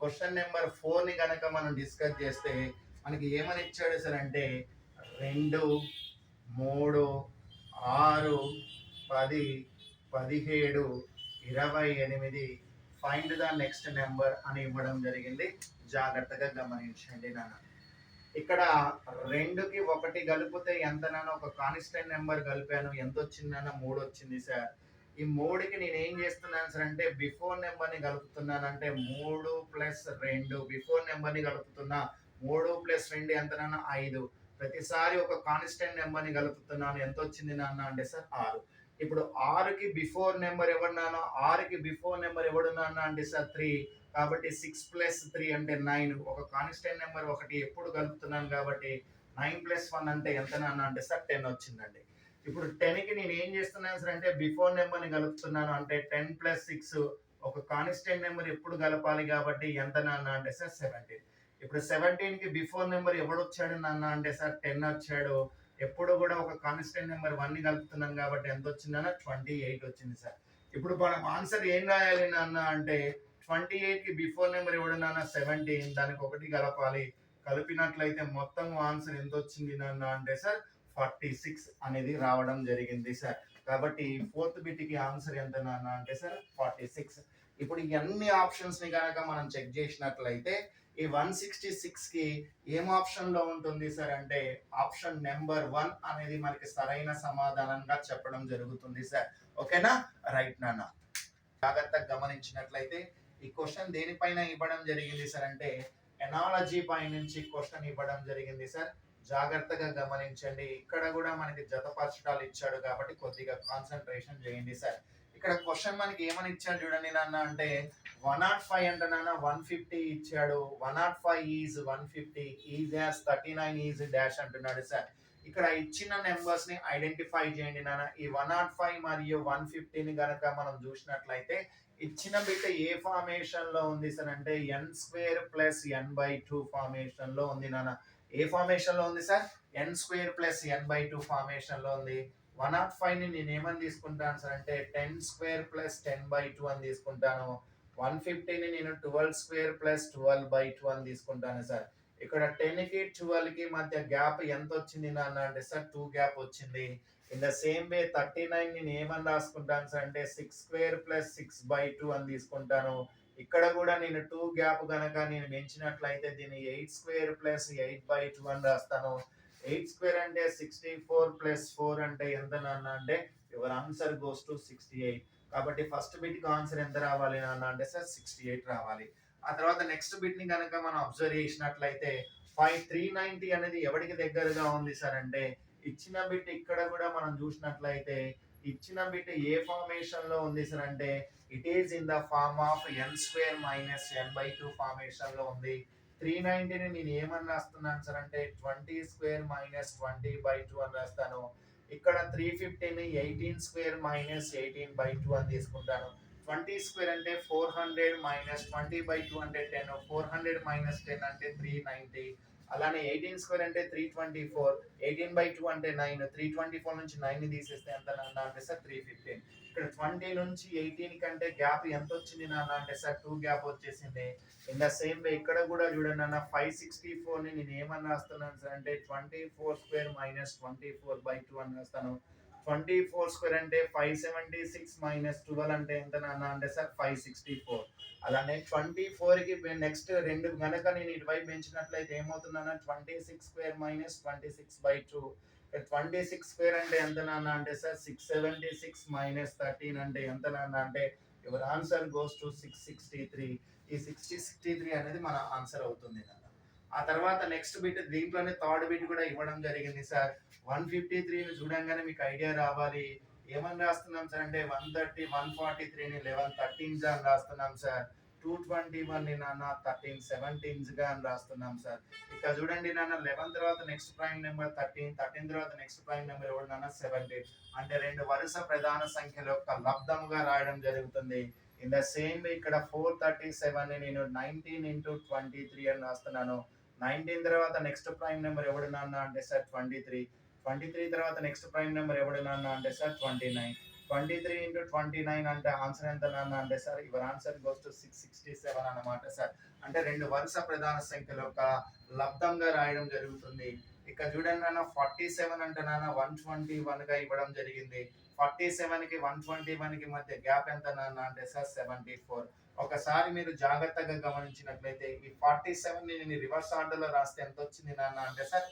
A: క్వశ్చన్ నెంబర్ 4ని కనుక మనం డిస్కస్ చేస్తే మనకి ఏమని ఇచ్చాడు సార్ అంటే 2 3 6 10 17 28 ఫైండ్ ద నెక్స్ట్ నెంబర్ అని ఇవ్వడం జరిగింది. జాగ్రత్తగా గమనించండి నాన్న. ఇక్కడ 2కి 1 కలిపితే ఎంత నాన్న, ఒక కాన్స్టెంట్ నెంబర్ కలిపాను, ఎంత వచ్చిందన్న 3 వచ్చింది సార్. ఈ 3కి నేను ఏం చేస్తున్నాను సార్ అంటే బిఫోర్ నెంబర్ ని కలుపుతున్నాను. అంటే 3 + 2 బిఫోర్ నెంబర్ ని కలుపుతున్నా. 3 + 2 ఎంత నాన్న, 5. ప్రతిసారి ఒక కాన్స్టెంట్ నెంబర్ ని కలుపుతున్నాను. ఎంత వచ్చింది నాన్న అంటే సార్ 6. ఇప్పుడు 6కి బిఫోర్ నెంబర్ ఎవడు నాన్న, 6కి బిఫోర్ నెంబర్ ఎవడు నాన్న అంటే సార్ 3. కాబట్టి 6 + 3 అంటే 9. ఒక కాన్స్టెంట్ నెంబర్ ఒకటి ఎప్పుడు కలుపుతున్నాను కాబట్టి 9 + 1 అంటే ఎంత నాన్న అంటే సార్ 10 వచ్చిందండి. ఇప్పుడు 10కి నేను ఏం చేస్తున్నాను సార్ అంటే బిఫోర్ నెంబర్ ని కలుపుతున్నాను. అంటే 10 + 6 ఒక కాన్స్టెంట్ నెంబర్ ఎప్పుడు కలపాలి కాబట్టి ఎంత నాన్న అంటే సార్ 17. ఇప్పుడు 17కి బిఫోర్ నెంబర్ ఎవడు వచ్చాడు నాన్న అంటే సార్ 10 వచ్చాడు. ఎప్పుడు కూడా ఒక కాన్స్టెంట్ నెంబర్ 1 ని కలుపుతున్నాం కాబట్టి ఎంత వచ్చిందన్న 28 వచ్చింది సార్. ఇప్పుడు మనం ఆన్సర్ ఏం రాయాలి నాన్న అంటే 28కి బిఫోర్ నెంబర్ ఎవడు నాన్న 17, దానికి 1 కలపాలి. కలిపినట్లయితే మొత్తం ఆన్సర్ ఎంత వచ్చింది నాన్న అంటే సార్ 46 అనేది రావడం జరిగింది సార్. కాబట్టి 4th బిట్ కి ఆన్సర్ ఎంత నాన్న అంటే సార్ 46. ఇప్పుడు ఈ అన్ని ఆప్షన్స్ ని కనుక మనం చెక్ చేసినట్లయితే ఈ 166 కి ఏం ఆప్షన్ లో ఉంటుంది సార్ అంటే ఆప్షన్ నెంబర్ 1 అనేది మనకి సరైన సమాధానంగా చెప్పడం జరుగుతుంది సార్. ఓకేనా, రైట్ నాన్న. జాగ్రత్తగా గమనించినట్లయితే ఈ క్వశ్చన్ దేనిపైన ఇవ్వడం జరిగింది సార్ అంటే ఎనాలజీ పై నుంచి క్వశ్చన్ ఇవ్వడం జరిగింది సార్. జాగ్రత్తగా గమనించండి. ఇక్కడ కూడా మనకి జతపరచడాలు ఇచ్చాడు కాబట్టి కొద్దిగా కాన్సన్ట్రేషన్ చేయండి సార్. ఇక్కడ క్వశ్చన్ మనకి ఏమని ఇచ్చాడు చూడండి నాన్న అంటే 105 అంటే నాన్న 150 ఇచ్చాడు. 105 is 150 is as 39 is dash అంటున్నాడు సార్. ఇక్కడ ఇచ్చిన నెంబర్స్ ని ఐడెంటిఫై చేయండి నాన్న. ఈ 105 మరియు 150ని గనక మనం చూసినట్లయితే ఇచ్చిన బిట్ ఏ ఫార్మేషన్ లో ఉంది సార్ అంటే n² + n/2 ఫార్మేషన్ లో ఉంది నాన్న. ఏ ఫార్మేషన్ లో ఉంది సార్, n² + n/2 ఫార్మేషన్ లో ఉంది. 105 ని నేను ఏమని తీసుకుంటాను సార్ అంటే 10² + 10/2 అని తీసుకుంటాను. 150ని నేను 12² + 12/2 అని తీసుకుంటాను సార్. ఇక్కడ 10కి 12కి మధ్య గ్యాప్ ఎంత వచ్చింది నాన్న అంటే సార్ 2 గ్యాప్ వచ్చింది. ఇన్ ద సేమ్ వే 39 నేను ఏమని రాసుకుంటాను సార్ అంటే 6 స్క్వేర్ ప్లస్ 6/2 అని తీసుకుంటాను. ఇక్కడ కూడా నేను 2 గ్యాప్ గనక నేను పెంచినట్లయితే దీన్ని 8 స్క్వేర్ ప్లస్ 8/2 అని రాస్తాను. 8 స్క్వేర్ అంటే 64 ప్లస్ 4 అంటే ఎంత నాన్న అంటే యువర్ ఆన్సర్ గోస్ టు 68. కాబట్టి ఫస్ట్ బిట్ కి ఆన్సర్ ఎంత రావాలి నాన్న అంటే సార్ 68 రావాలి. ఆ తర్వాత నెక్స్ట్ బిట్ ని కనుక మనం అబ్జర్వ్ చేసినట్లయితే 390 అనేది ఎవరికి దగ్గరగా ఉంది సార్ అంటే ఇచ్చిన బిట్ ఇక్కడ కూడా మనం చూసినట్లయితే ఇచ్చిన బిట్ ఏ ఫార్మేషన్ లో ఉంది సార్ అంటే it is in the form of n square minus n/2 formation లో ఉంది. 390ని నేను ఏమని రాస్తున్నాను సార్ అంటే 20 స్క్వేర్ మైనస్ 20/2 అని రాస్తాను. ఇక్కడ 350ని 18 స్క్వేర్ మైనస్ 18/2 అని తీసుకుంటాను. 20 స్క్వేర్ అంటే 400 మైనస్ 20/2 అంటే 10, 400 మైనస్ 10 అంటే 390. అలానే 18 స్క్వేర్ అంటే 324, 18/2 అంటే 9, 324 నుంచి 9 తీసేస్తే ఎంత నాన్న అంటే సార్ 315. ఇక్కడ 20 నుంచి 18 కంటే గ్యాప్ ఎంత వచ్చింది నాన్న అంటే సార్ 2 గ్యాప్ వచ్చేసింది. ఇన్ ద సేమ్ వే ఇక్కడ కూడా చూడండి నాన్న 564ని నేను ఏమని రాస్తున్నాను సార్ అంటే 24 స్క్వేర్ మైనస్ 24/2 అని రాస్తాను. 24 స్క్వేర్ అంటే 576 మైనస్ 12 అంటే ఎంత నాన్న అంటే సార్ 564. అలానే 24 కి నెక్స్ట్ రెండు గనక నేను ఇటువైపు పెంచినట్లయితే ఏమవుతుందన్న 26 స్క్వేర్ మైనస్ 26/2. 26 స్క్వేర్ అంటే ఎంత నాన్న అంటే సార్ 676 మైనస్ 13 అంటే ఎంత నాన్న అంటే యువర్ ఆన్సర్ గోస్ టు 663. ఈ 663 అనేది మన ఆన్సర్ అవుతుంది నాన్న. ఆ తర్వాత నెక్స్ట్ బిట్ దీంట్లోనే థర్డ్ బిట్ కూడా ఇవ్వడం జరిగింది సార్. 153ని చూడంగానే మీకు ఐడియా రావాలి. ఏమని రాస్తున్నాం సార్ అంటే 130 143ని 11 13s అని రాస్తున్నాం సార్. 221ని నాన్న 13 17s గా అని రాస్తున్నాం సార్. ఇక్కడ చూడండి నాన్న 11 తర్వాత నెక్స్ట్ ప్రైమ్ నెంబర్ 13, 13 తర్వాత నెక్స్ట్ ప్రైమ్ నెంబర్ ఎవరు నాన్న 17. అంటే రెండు వరుస ప్రధాన సంఖ్యల యొక్క లబ్ధముగా రాయడం జరుగుతుంది. ఇన్ ద సేమ్ వే ఇక్కడ 437ని నేను 19 into 23 అని రాస్తున్నాను. 19 తర్వాత నెక్స్ట్ ప్రైమ్ నెంబర్ ఎవడు నాన్న అంటే సార్ 23. 23 తర్వాత నెక్స్ట్ ప్రైమ్ నెంబర్ ఎవడు నాన్న అంటే సార్ 29. 23 into 29 అంటే ఆన్సర్ ఎంత నాన్న అంటే sir your answer goes to 667 అన్నమాట సార్. అంటే రెండు వరుస ప్రధాన సంఖ్యల యొక్క లబ్ధంగా రాయడం జరుగుతుంది. ఇక్కడ చూడండి నాన్న 47 అంటే నాన్న 121 గా ఇవ్వడం జరిగింది. 47 కి 121 కి మధ్య గ్యాప్ ఎంత నాన్న అంటే సార్ 74. ఒకసారి మీరు జాగ్రత్తగా గమనించినట్లయితే ఈ 47 ని నేను రివర్స్ ఆర్డర్ లో రాస్తే ఎంత వచ్చింది నాన్న అంటే సార్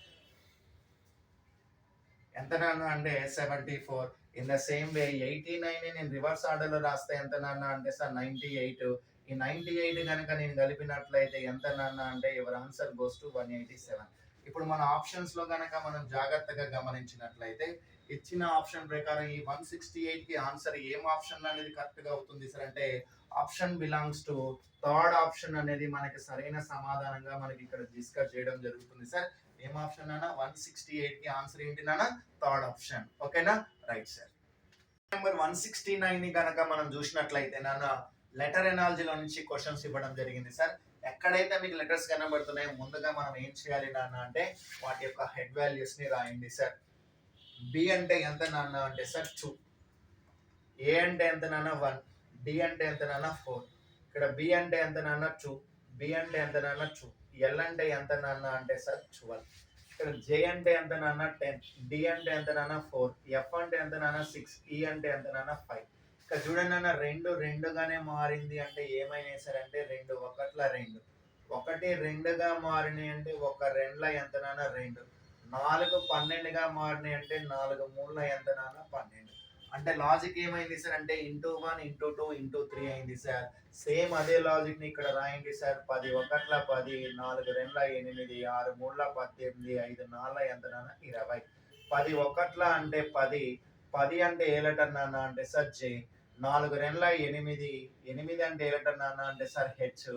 A: ఎంత నాన్న అంటే 74. ఇన్ ద సేమ్ వే 89 ని నేను రివర్స్ ఆర్డర్ లో రాస్తే ఎంత నాన్న అంటే సార్ 98. ఈ 98 కనుక నేను కలిపినట్లయితే ఎంత నాన్న అంటే యువర్ ఆన్సర్ గోస్ టు 187. ఇప్పుడు మన ఆప్షన్స్ లో గనక మనం జాగ్రత్తగా గమనించినట్లయితే ఇచ్చిన ఆప్షన్ ప్రకారం ఈ 168 కి ఆన్సర్ ఏం ఆప్షన్ అనేది కరెక్ట్ గా అవుతుంది సార్ అంటే option belongs to third option అనేది మనకి సరైన సమాధానంగా మనకి ఇక్కడ డిస్కస్ చేయడం జరుగుతుంది సార్. ఏం ఆప్షన్ అన్న 168 కి ఆన్సర్ ఏంటి నాన్న థర్డ్ ఆప్షన్. ఓకేనా రైట్ సార్. నెంబర్ 169 ని గనక మనం చూసినట్లయితే నాన్న లెటర్ ఎనాలజీలో నుంచి క్వశ్చన్స్ ఇవ్వడం జరిగింది సార్. ఎక్కడైతే మీకు లెటర్స్ కనబడుతున్నాయో ముందుగా మనం ఏం చేయాలి నాన్న అంటే వాటి యొక్క హెడ్ వాల్యూస్ ని రాయండి సార్. బి అంటే ఎంత నాన్న అంటే సార్ 2, ఏ అంటే ఎంత నాన్న 1, డి అంటే ఎంత నాన్న 4, ఇక్కడ బి అంటే ఎంత నాన్న 2, బి అంటే ఎంత నాన్న 2, ఎల్ అంటే ఎంత నాన్న అంటే సార్ 12, ఇక్కడ జే అంటే ఎంత నాన్న 10, డి అంటే ఎంత నాన్న 4, ఎఫ్ అంటే ఎంత నాన్న 6, ఈ అంటే ఎంత నాన్న 5. ఇక్కడ చూడండి నాన్న 2 2గానే మారింది అంటే ఏమైనా సరే అంటే 2 1ల 2, 1 2గా మారినాయి అంటే 1 2ల ఎంత నాన్న 2, 4 12గా మారినాయి అంటే 4 3ల ఎంత నాన్న 12. అంటే లాజిక్ ఏమైంది సార్ అంటే ఇంటూ 1 ఇంటూ 2 ఇంటూ 3 అయింది సార్. సేమ్ అదే లాజిక్ ని ఇక్కడ రాయండి సార్. 10 1ల 10, 4 2ల 8, 6 3ల 18, 5 4ల ఎంత నాన్న 20. 10 1ల అంటే 10, 10 అంటే ఏ లెటర్ నాన్న అంటే సార్ జే, 4 2ల 8, 8 అంటే ఏ లెటర్ నాన్న అంటే సార్ హెచ్,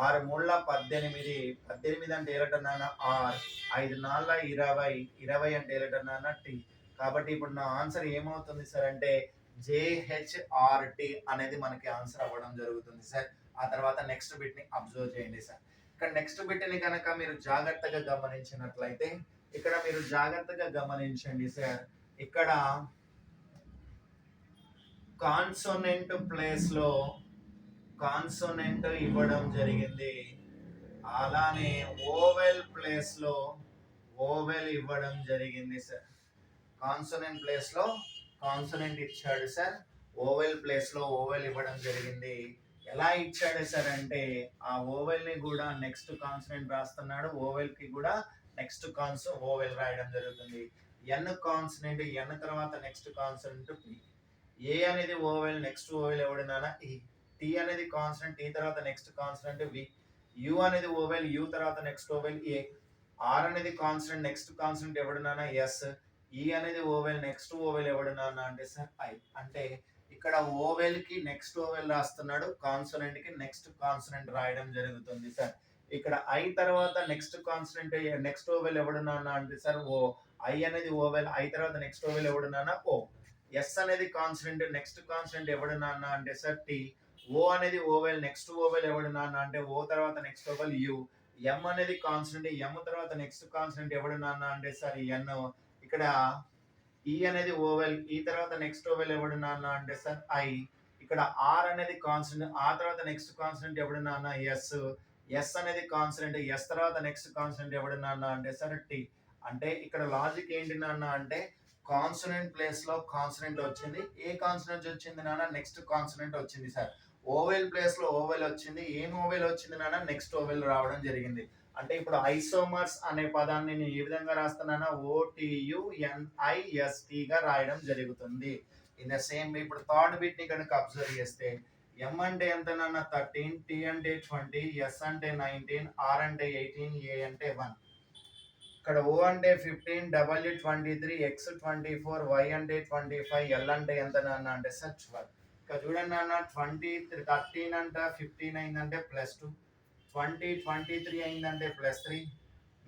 A: 6 3ల 18, 18 అంటే ఏ లెటర్ నాన్న ఆర్, 5 4ల 20, 20 అంటే ఏ లెటర్ నాన్న టీ. కాబట్టి ఇప్పుడు నా ఆన్సర్ ఏమవుతుంది సార్ అంటే జేహెచ్ఆర్టి అనేది మనకి ఆన్సర్ అవ్వడం జరుగుతుంది సార్. ఆ తర్వాత నెక్స్ట్ బిట్ ని అబ్జర్వ్ చేయండి సార్. ఇక్కడ నెక్స్ట్ బిట్ ని కనుక మీరు జాగ్రత్తగా గమనించినట్లయితే ఇక్కడ మీరు జాగ్రత్తగా గమనించండి సార్. ఇక్కడ కాన్సోనెంట్ ప్లేస్ లో కాన్సోనెంట్ ఇవ్వడం జరిగింది. అలానే ఓవెల్ ప్లేస్ లో ఓవెల్ ఇవ్వడం జరిగింది సార్. కాన్సోనెంట్ ప్లేస్ లో కాన్సోనెంట్ ఇచ్చాడు సార్. ఓవెల్ ప్లేస్ లో ఓవెల్ ఇవ్వడం జరిగింది. ఎలా ఇచ్చాడు సార్ అంటే ఆ ఓవెల్ ని కూడా నెక్స్ట్ కాన్సోనెంట్ రాస్తున్నాడు, ఓవెల్ కి కూడా నెక్స్ట్ ఓవెల్ రాయడం జరుగుతుంది. ఎన్ కాన్సోనెంట్, ఎన్ తర్వాత నెక్స్ట్ కాన్సోనెంట్ పి. ఏ అనేది ఓవెల్, నెక్స్ట్ ఓవెల్ ఎవడినానా ఈ. టీ అనేది కాన్సోనెంట్, టీ తర్వాత నెక్స్ట్ కాన్సోనెంట్ వి. యు అనేది ఓవెల్, యు తర్వాత నెక్స్ట్ ఓవెల్ ఏ. ఆర్ అనేది కాన్సోనెంట్, నెక్స్ట్ కాన్సోనెంట్ ఎవడినానా ఎస్. ఈ అనేది ఓవెల్, నెక్స్ట్ ఓవెల్ ఎవడినానా అంటే సార్ ఐ. అంటే ఇక్కడ ఓవెల్ కి నెక్స్ట్ ఓవెల్ రాస్తున్నాడు, కాన్సోనెంట్ కి నెక్స్ట్ కాన్సోనెంట్ రాయడం జరుగుతుంది సార్. ఇక్కడ ఐ తర్వాత నెక్స్ట్ కాన్సోనెంట్ నెక్స్ట్ ఓవెల్ ఎవడున్నానా అంటే సార్ ఓ. ఐ అనేది ఓవెల్, ఐ తర్వాత నెక్స్ట్ ఓవెల్ ఎవడున్నానా ఓ. ఎస్ అనేది కాన్సోనెంట్, నెక్స్ట్ కాన్సోనెంట్ ఎవడున్నానా అంటే సార్ టి. ఓ అనేది ఓవెల్, నెక్స్ట్ ఓవెల్ ఎవడున్నానా అంటే ఓ తర్వాత నెక్స్ట్ ఓవెల్ యు. ఎం అనేది కాన్సోనెంట్, ఎం తర్వాత నెక్స్ట్ కాన్సోనెంట్ ఎవడున్నానా అంటే సార్ ఎన్. ఇక్కడ ఈ అనేది ఓవెల్, ఈ తర్వాత నెక్స్ట్ ఓవెల్ ఎవడున్నానా అంటే సార్ ఐ. ఇక్కడ ఆర్ అనేది కాన్సోనెంట్, ఆ తర్వాత నెక్స్ట్ కాన్సోనెంట్ ఎవడున్నానా ఎస్. ఎస్ అనేది కాన్సోనెంట్, ఎస్ తర్వాత నెక్స్ట్ కాన్సోనెంట్ ఎవడున్నానా అంటే సార్ టి. అంటే ఇక్కడ లాజిక్ ఏంటి నాన్న అంటే కాన్సోనెంట్ ప్లేస్ లో కాన్సోనెంట్ వచ్చింది. ఏ కాన్సోనెంట్ వచ్చింది నాన్న? నెక్స్ట్ కాన్సోనెంట్ వచ్చింది సార్. ఓవెల్ ప్లేస్ లో ఓవెల్ వచ్చింది. ఏం ఓవెల్ వచ్చింది నాన్న? నెక్స్ట్ ఓవెల్ రావడం జరిగింది. అంటే ఇప్పుడు ఐసోమర్స్ అనే పదాన్ని నేను ఏ విధంగా రాస్తున్నానా? OTUNIST గా రాయడం జరుగుతుంది. ఇన్ ద సేమ్ ఇప్పుడు థర్డ్ బిట్ ని కనుక అబ్జర్వ్ చేస్తే ఎం అంటే ఎంత నాన్న? 13, టి అంటే 20, ఎస్ అంటే 19, ఆర్ అంటే 18, ఏ అంటే 1. ఇక్కడ ఓ అంటే 15, డబ్ల్యూ 23, ఎక్స్ 24, వై అంటే 25, ఎల్ అంటే ఎంత నాన్న అంటే సార్ 12. ఇక్కడ చూడండి నాన్న 20, 13 అంట 15 అయిందంటే +2, 20, 23 అయిందంటే +3,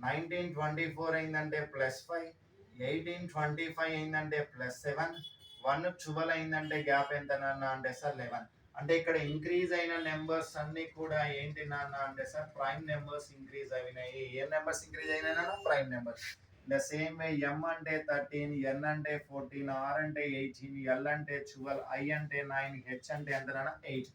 A: 19, 24 అయిందంటే +5, 18, 25 అయిందంటే +7, 1, 12 అయిందంటే గ్యాప్ ఎంత నాన్న అంటే సార్ 11. అంటే ఇక్కడ ఇంక్రీజ్ అయిన నెంబర్స్ అన్ని కూడా ఏంటి నాన్న అంటే సార్ ప్రైమ్ నెంబర్స్ ఇంక్రీజ్ అయినాయి. ఏ నెంబర్స్ ఇంక్రీజ్ అయినా prime numbers. The same way M అంటే 13, ఎన్ అంటే 14, ఆర్ అంటే 18, ఎల్ అంటే 12, ఐ అంటే 9, హెచ్ అంటే ఎంత నాన్న 8.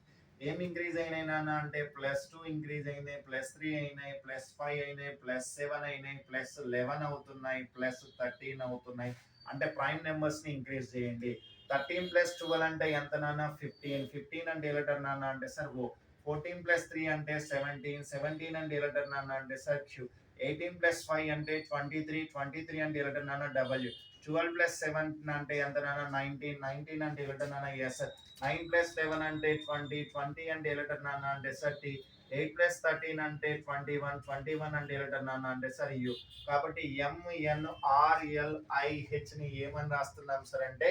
A: ఏం ఇంక్రీజ్ అయినాయి నాన్న అంటే +2 ఇంక్రీజ్ అయినాయి, +3 అయినాయి, +5 అయినాయి, +7 అయినాయి, +11 అవుతున్నాయి, +13 అవుతున్నాయి. అంటే ప్రైమ్ నెంబర్స్ ని ఇంక్రీజ్ చేయండి. 13 + 12 అంటే ఎంత నాన్న? 15. 15 అంటే ఏ లెటర్ నాన్న అంటే సార్ ఓ. 14 + 3 అంటే 17. 17 అంటే ఏ లెటర్ నాన్న అంటే సార్ క్యూ. 18 + 5 అంటే 23. 23 అంటే ఏ లెటర్ నాన్న? డబ్ల్యూ. 12 + 7 అంటే ఎంత నాన్న? 19. 19 అంటే ఏ లెటర్ నాన్న? ఎస్. 9 + 11 అంటే 20. 20 అంటే ఏ లెటర్ నాన్న అంటే సార్ టీ. 8 + 13 అంటే 21. 21 అంటే ఏ లెటర్ నాన్న అంటే సార్ యు. కాబట్టి MNRLIH ని ఏమని రాస్తున్నాం సార్ అంటే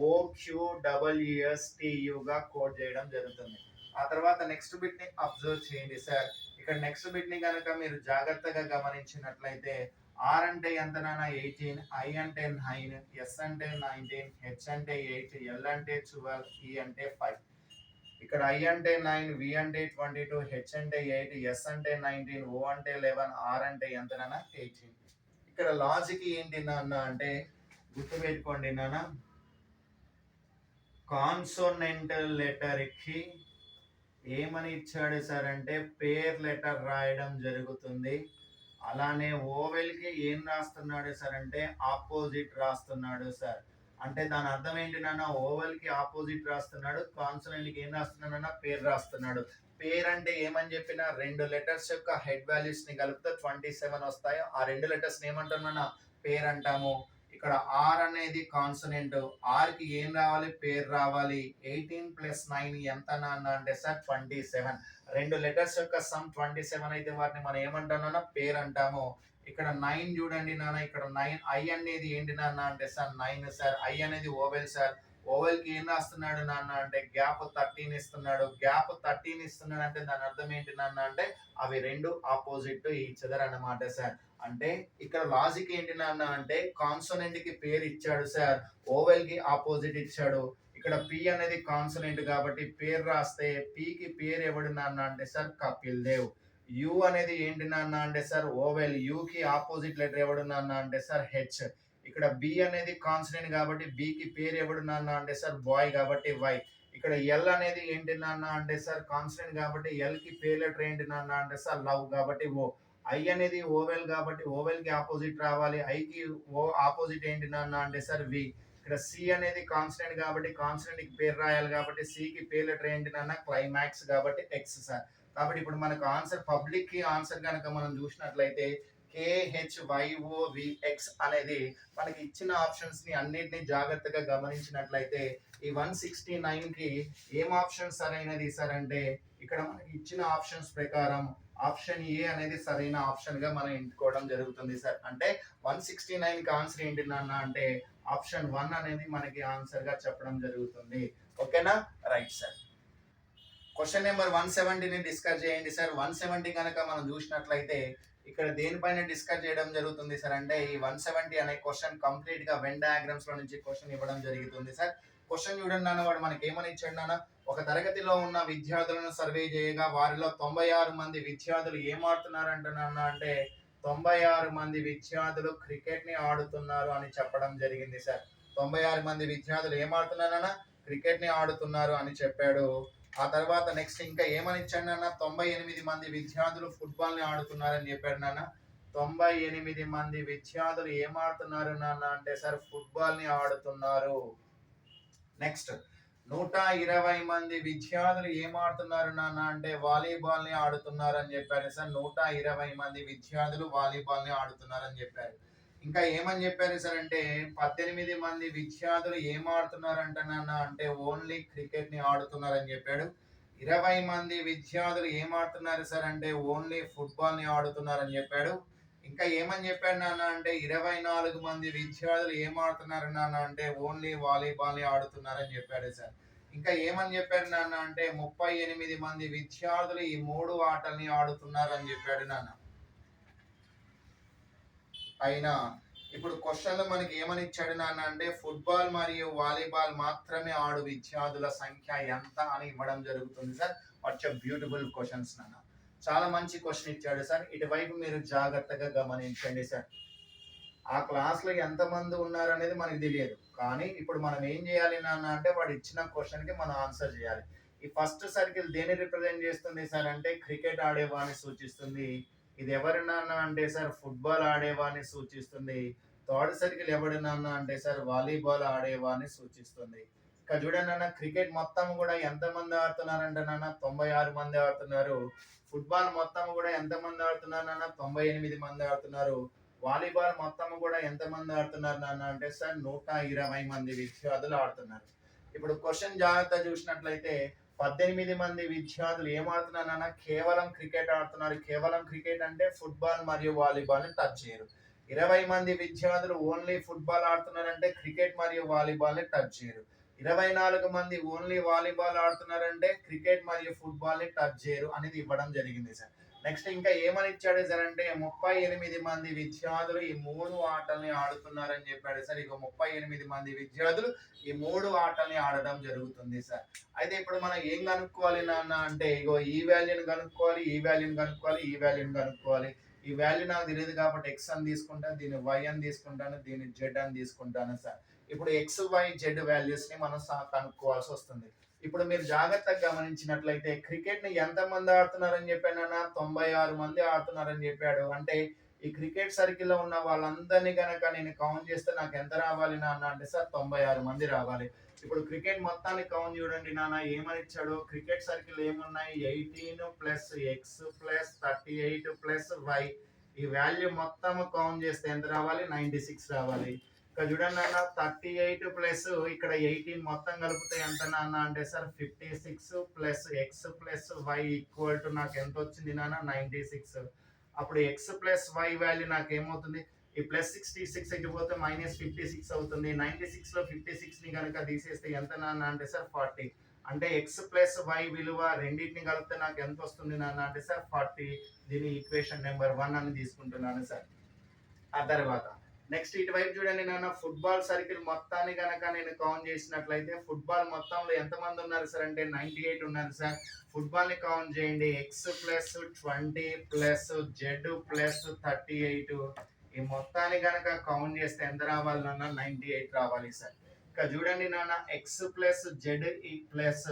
A: OQWSTU గా కోడ్ చేయడం జరుగుతుంది. ఆ తర్వాత నెక్స్ట్ బిట్ ని అబ్జర్వ్ చేయండి సార్. ఇక్కడ నెక్స్ట్ బిట్ ని కనుక మీరు జాగ్రత్తగా గమనించినట్లయితే ఆర్ అంటే ఎంత నాన్న? 18, ఐ అంటే 9, ఎస్ అంటే 19, హెచ్ అంటే 8, ఎల్ అంటే 12, ఈ అంటే 5. ఇక్కడ ఐ అంటే 9, వి అంటే 22, హెచ్ అంటే 8, ఎస్ అంటే 19, ఓ అంటే 11, ఆర్ అంటే ఎంత నాన్న? 18. ఇక్కడ లాజిక్ ఏంటి నాన్న అంటే గుర్తుపెట్టుకోండి నాన్న, కాన్సోనెంటల్ లెటర్ కి ఏమని ఇచ్చాడు సార్ అంటే పేర్ లెటర్ రాయడం జరుగుతుంది. అలానే ఓవెల్ కి ఏం రాస్తున్నాడు సార్ అంటే ఆపోజిట్ రాస్తున్నాడు సార్. అంటే దాని అర్థం ఏంటి నాన్న? ఓవెల్ కి ఆపోజిట్ రాస్తున్నాడు, కాన్సోనెంట్ కి ఏం రాస్తున్నాడు? పేరు రాస్తున్నాడు. పేర్ అంటే ఏమని చెప్పిన రెండు లెటర్స్ యొక్క హెడ్ వాల్యూస్ ని కలిపితే 27 వస్తాయి. ఆ రెండు లెటర్స్ ఏమంటాం? పేర్ అంటాము. ఇక్కడ ఆర్ అనేది కాన్సోనెంట్, ఆర్ కి ఏం రావాలి? పేరు రావాలి. 18 + 9 ఎంత నాన్న అంటే సార్ 27. రెండు లెటర్స్ యొక్క సమ్ 27 అయితే వాటిని మనం ఏమంటాం? పేరు అంటాము. ఇక్కడ 9 చూడండి నాన్న, ఇక్కడ 9 ఐ అనేది ఏంటి నాన్న అంటే సార్ 9 సార్. ఐ అనేది ఓవెల్ సార్. ఓవెల్ కి ఏం రాస్తున్నాడు నాన్న అంటే గ్యాప్ 13 ఇస్తున్నాడు. గ్యాప్ 13 ఇస్తున్నాడు అంటే దాని అర్థం ఏంటి నాన్న అంటే అవి రెండు ఆపోజిట్ ఈచ్ అదర్ అన్నమాట సార్. అంటే ఇక్కడ లాజిక్ ఏంటి నాన్న అంటే కాన్సోనెంట్ కి పేరు ఇచ్చాడు సార్, ఓవెల్ కి ఆపోజిట్ ఇచ్చాడు. ఇక్కడ పి అనేది కాన్సోనెంట్ కాబట్టి పేరు రాస్తే పి కి పేరు ఎవడు నాన్న అంటే సార్ కపిల్ దేవ్. యు అనేది ఏంటి నాన్న అంటే సార్ ఓవెల్, యు కి ఆపోజిట్ లెటర్ ఎవడు నాన్న అంటే సార్ హెచ్. ఇక్కడ బి అనేది కాన్సోనెంట్ కాబట్టి బి కి పేరు ఎవడు నాన్న అంటే సార్ బాయ్ కాబట్టి వై. ఇక్కడ ఎల్ అనేది ఏంటి నాన్న అంటే సార్ కాన్స్టెంట్ కాబట్టి ఎల్ కి పే లెటర్ ఏంటి నాన్న అంటే సార్ లవ్ కాబట్టి ఓ. ఐ అనేది ఓవెల్ కాబట్టి ఓవెల్ కి ఆపోజిట్ రావాలి. ఐ కి ఓ ఆపోజిట్ ఏంటి నాన్న అంటే సార్ వి. ఇక్కడ సి అనేది కాన్స్టెంట్ కాబట్టి కాన్స్టెంట్ కి పేరు రాయాలి కాబట్టి సి కి పే లెటర్ ఏంటి నాన్న క్లైమాక్స్ కాబట్టి ఎక్స్ సార్. కాబట్టి ఇప్పుడు మనకు ఆన్సర్ పబ్లిక్ కి ఆన్సర్ కనుక మనం చూసినట్లయితే KHYOVX అనేది మనకి ఇచ్చిన ఆప్షన్స్ ని అన్నిటిని జాగ్రత్తగా గమనించినట్లయితే ఈ 169 కి ఏం ఆప్షన్ సరైనది సార్ అంటే ఇక్కడ మనకి ఇచ్చిన ఆప్షన్స్ ప్రకారం ఆప్షన్ ఏ అనేది సరైన ఆప్షన్ గా మనం ఎంచుకోవడం జరుగుతుంది సార్. అంటే 169 కి ఆన్సర్ ఏంటి నాన్న అంటే ఆప్షన్ 1 అనేది మనకి ఆన్సర్ గా చెప్పడం జరుగుతుంది. ఓకేనా, రైట్ సార్. క్వశ్చన్ నెంబర్ 170 ని డిస్కస్ చేయండి సార్. 170 కనుక మనం చూసినట్లయితే ఇక్కడ దేనిపైన డిస్కస్ చేయడం జరుగుతుంది సార్ అంటే ఈ 170 అనే క్వశ్చన్ కంప్లీట్ గా వెన్ డయాగ్రామ్స్ లో నుంచి క్వశ్చన్ ఇవ్వడం జరుగుతుంది సార్. క్వశ్చన్ చూడండి నాన్న, వాడు మనకి ఏమని ఇచ్చాడు నాన్న, ఒక తరగతిలో ఉన్న విద్యార్థులను సర్వే చేయగా వారిలో 96 మంది విద్యార్థులు ఏం ఆడుతున్నారంట నాన్న అంటే 96 మంది విద్యార్థులు క్రికెట్ ని ఆడుతున్నారు అని చెప్పడం జరిగింది సార్. 96 మంది విద్యార్థులు ఏం ఆడుతున్నారన్న క్రికెట్ ని ఆడుతున్నారు అని చెప్పాడు. ఆ తర్వాత నెక్స్ట్ ఇంకా ఏమని ఇచ్చాడు నాన్న, 98 మంది విద్యార్థులు ఫుట్బాల్ ని ఆడుతున్నారని చెప్పాడు నాన్న. 98 మంది విద్యార్థులు ఏం ఆడుతున్నారు నాన్న అంటే సార్ ఫుట్బాల్ ని ఆడుతున్నారు. నెక్స్ట్ 120 మంది విద్యార్థులు ఏం ఆడుతున్నారు నాన్న అంటే వాలీబాల్ ని ఆడుతున్నారు అని చెప్పారు సార్. 120 మంది విద్యార్థులు వాలీబాల్ ని ఆడుతున్నారు అని చెప్పారు. ఇంకా ఏమని చెప్పారు సార్ అంటే 18 మంది విద్యార్థులు ఏం ఆడుతున్నారంట నాన్న అంటే ఓన్లీ క్రికెట్ ని ఆడుతున్నారు అని చెప్పాడు. 20 మంది విద్యార్థులు ఏం ఆడుతున్నారు సార్ అంటే ఓన్లీ ఫుట్బాల్ ని ఆడుతున్నారు అని చెప్పాడు. ఇంకా ఏమని చెప్పాడు నాన్న అంటే 24 మంది విద్యార్థులు ఏం ఆడుతున్నారు నాన్న అంటే ఓన్లీ వాలీబాల్ ని ఆడుతున్నారు అని చెప్పాడు సార్. ఇంకా ఏమని చెప్పాడు నాన్న అంటే 38 మంది విద్యార్థులు ఈ 3 ఆటల్ని ఆడుతున్నారు అని చెప్పాడు నాన్న. అయినా ఇప్పుడు క్వశ్చన్ మనకి ఏమని ఇచ్చాడు నాన్న అంటే ఫుట్బాల్ మరియు వాలీబాల్ మాత్రమే ఆడు విద్యార్థుల సంఖ్య ఎంత అని ఇవ్వడం జరుగుతుంది సార్. వాట్స్ బ్యూటిఫుల్ క్వశ్చన్స్ నాన్న, చాలా మంచి క్వశ్చన్ ఇచ్చాడు సార్. ఇటువైపు మీరు జాగ్రత్తగా గమనించండి సార్. ఆ క్లాస్ లో ఎంత మంది ఉన్నారు అనేది మనకు తెలియదు, కానీ ఇప్పుడు మనం ఏం చేయాలి నాన్న అంటే వాడు ఇచ్చిన క్వశ్చన్ కి మనం ఆన్సర్ చేయాలి. ఈ ఫస్ట్ సర్కిల్ దేని రిప్రజెంట్ చేస్తుంది సార్ అంటే క్రికెట్ ఆడేవాడిని సూచిస్తుంది. ఇది ఎవరి నాన్న అంటే సార్ ఫుట్బాల్ ఆడేవాడిని సూచిస్తుంది. థర్డ్ సర్కిల్ ఎవరి నాన్న అంటే సార్ వాలీబాల్ ఆడేవాడిని సూచిస్తుంది. ఇక్కడ చూడండి నాన్న, క్రికెట్ మొత్తం కూడా ఎంత మంది ఆడుతున్నారంటే నాన్న 96 మంది ఆడుతున్నారు. ఫుట్బాల్ మొత్తం కూడా ఎంత మంది ఆడుతున్నారు నాన్న 98 మంది ఆడుతున్నారు. వాలీబాల్ మొత్తం కూడా ఎంత మంది ఆడుతున్నారు నాన్న అంటే సార్ 120 మంది విద్యార్థులు ఆడుతున్నారు. ఇప్పుడు క్వశ్చన్ జాగ్రత్త చూసినట్లయితే 18 మంది విద్యార్థులు ఏం ఆడుతున్నారన్న కేవలం క్రికెట్ ఆడుతున్నారు. కేవలం క్రికెట్ అంటే ఫుట్బాల్ మరియు వాలీబాల్ ని టచ్ చేయరు. 20 మంది విద్యార్థులు ఓన్లీ ఫుట్బాల్ ఆడుతున్నారంటే క్రికెట్ మరియు వాలీబాల్ ని టచ్ చేయరు. 24 మంది ఓన్లీ వాలీబాల్ ఆడుతున్నారంటే క్రికెట్ మరియు ఫుట్బాల్ ని టచ్ చేయరు అనేది ఇవ్వడం జరిగింది సార్. నెక్స్ట్ ఇంకా ఏమని ఇచ్చాడు సార్ అంటే 38 మంది విద్యార్థులు ఈ 3 ఆటల్ని ఆడుతున్నారని చెప్పాడు సార్. ఇక 38 మంది విద్యార్థులు ఈ 3 ఆటల్ని ఆడడం జరుగుతుంది సార్. అయితే ఇప్పుడు మనం ఏం కనుక్కోవాలి నాన్న అంటే ఇగో ఈ వాల్యూని కనుక్కోవాలి, ఈ వాల్యూని కనుక్కోవాలి, ఈ వాల్యూని కనుక్కోవాలి. ఈ వాల్యూ నాకు తెలియదు కాబట్టి ఎక్స్ అని తీసుకుంటాను, దీన్ని వై అని తీసుకుంటాను, దీన్ని జెడ్ అని తీసుకుంటాను సార్. ఇప్పుడు ఎక్స్ వై జెడ్ వాల్యూస్ ని మనం కనుక్కోవాల్సి వస్తుంది. ఇప్పుడు మీరు జాగ్రత్తగా గమనించినట్లయితే క్రికెట్ ని ఎంత మంది ఆడుతున్నారని చెప్పానన్నా 96 మంది ఆడుతున్నారని చెప్పాడు. అంటే ఈ క్రికెట్ సర్కిల్ లో ఉన్న వాళ్ళందరినీ గనక నేను కౌంట్ చేస్తే నాకు ఎంత రావాలి నాన్న అంటే సార్ 96 మంది రావాలి. ఇప్పుడు క్రికెట్ మొత్తాన్ని కౌంట్ చూడండి నాన్న, ఏమని ఇచ్చాడు క్రికెట్ సర్కిల్ ఏమున్నాయి 18 plus X plus 38 plus Y. ఈ వాల్యూ మొత్తం కౌంట్ చేస్తే ఎంత రావాలి 96 రావాలి. ఇక్కడ చూడండి నాన్న 38 ప్లస్ ఇక్కడ 18 మొత్తం కలిపితే ఎంత నాన్న అంటే sir 56 plus X plus Y equal to నాకు ఎంత వచ్చింది నాన్న 96. అప్పుడు ఎక్స్ ప్లస్ వై వాల్యూ నాకు ఏమవుతుంది ఈ ప్లస్ 66 ఇటు పోతే మైనస్ 56 అవుతుంది. 96 లో 56 ని కనుక తీసేస్తే ఎంత నాన్న అంటే సార్ 40. అంటే ఎక్స్ ప్లస్ వై విలువ రెండింటిని కలిపితే నాకు ఎంత వస్తుంది నాన్న అంటే సార్ 40. దీని ఈక్వేషన్ నెంబర్ 1 అని తీసుకుంటున్నాను సార్. ఆ తర్వాత నెక్స్ట్ ఇటువైపు చూడండి నాన్న, ఫుట్బాల్ సర్కిల్ మొత్తాన్ని కనుక నేను కౌంట్ చేసినట్లయితే ఫుట్బాల్ మొత్తంలో ఎంత మంది ఉన్నారు సార్ అంటే 98 ఉన్నారు సార్. ఫుట్బాల్ ని కౌంట్ చేయండి X plus 20 plus z plus 38. ఈ మొత్తాన్ని కనుక కౌంట్ చేస్తే ఎంత రావాలన్నా 98 రావాలి సార్. ఇక్కడ చూడండి నాన్న X plus z plus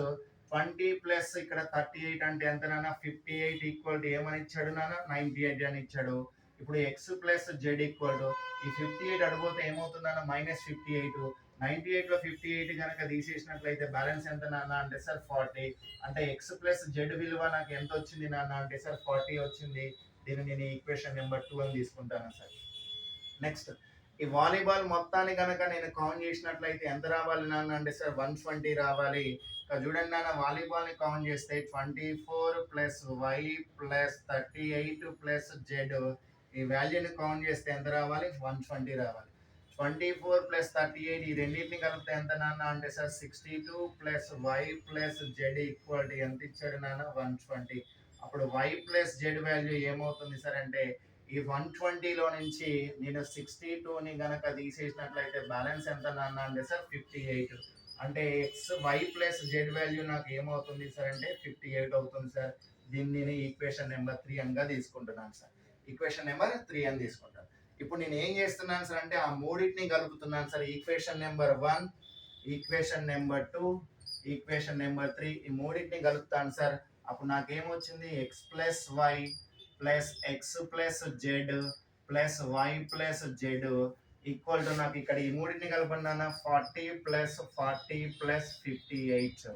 A: 20 plus ఇక్కడ 38 అంటే ఎంత నాన్న 58 ఈక్వల్ టు ఏమని ఇచ్చాడు నాన్న 98 అని ఇచ్చాడు. ఇప్పుడు X plus Z equal to ఈ 58 అడిగిపోతే ఏమవుతుందన్న మైనస్ 58. 98 లో 58 కనుక తీసేసినట్లయితే బ్యాలెన్స్ ఎంత నాన్న అంటే సార్ 40. అంటే ఎక్స్ ప్లస్ జెడ్ విలువ నాకు ఎంత వచ్చింది నాన్న అంటే సార్ 40 వచ్చింది. దీన్ని నేను ఈక్వేషన్ నెంబర్ 2 అని తీసుకుంటాను సార్. నెక్స్ట్ ఈ వాలీబాల్ మొత్తాన్ని కనుక నేను కౌంట్ చేసినట్లయితే ఎంత రావాలి నాన్న అంటే సార్ 120 రావాలి. ఇక్కడ చూడండి నాన్న వాలీబాల్ ని కౌంట్ చేస్తే 24 plus why plus 38 plus Z ఈ వాల్యూని కౌంట్ చేస్తే ఎంత రావాలి 120 రావాలి. 24 ప్లస్ 38 ఈ రెండింటిని కలిపితే ఎంత నాన్న అంటే sir 62 plus why plus Z equal to ఎంత ఇచ్చాడు నాన్న 120. అప్పుడు వై ప్లస్ జెడ్ వాల్యూ ఏమవుతుంది సార్ అంటే ఈ 120లో నుంచి నేను 62ని గనక తీసేసినట్లయితే బ్యాలెన్స్ ఎంత నాన్న అంటే సార్ 58. అంటే X Y plus Z value నాకు ఏమవుతుంది సార్ అంటే 58 అవుతుంది సార్. దీన్ని నేను ఈక్వేషన్ నెంబర్ 3 అనిగా తీసుకుంటున్నాను సార్. ఈక్వేషన్ నెంబర్ 3 అని తీసుకుంటాను. ఇప్పుడు నేను ఏం చేస్తున్నాను సార్ అంటే ఆ మూడింటిని కలుపుతున్నాను sir. Equation number 1, equation number 2, equation number 3 ఈ మూడింటిని కలుపుతాను సార్. అప్పుడు నాకేమొచ్చింది x plus why plus X plus z plus why plus Z equal to నాకు ఇక్కడ ఈ మూడింటిని కలపండి 40 ప్లస్ 40 ప్లస్ 58.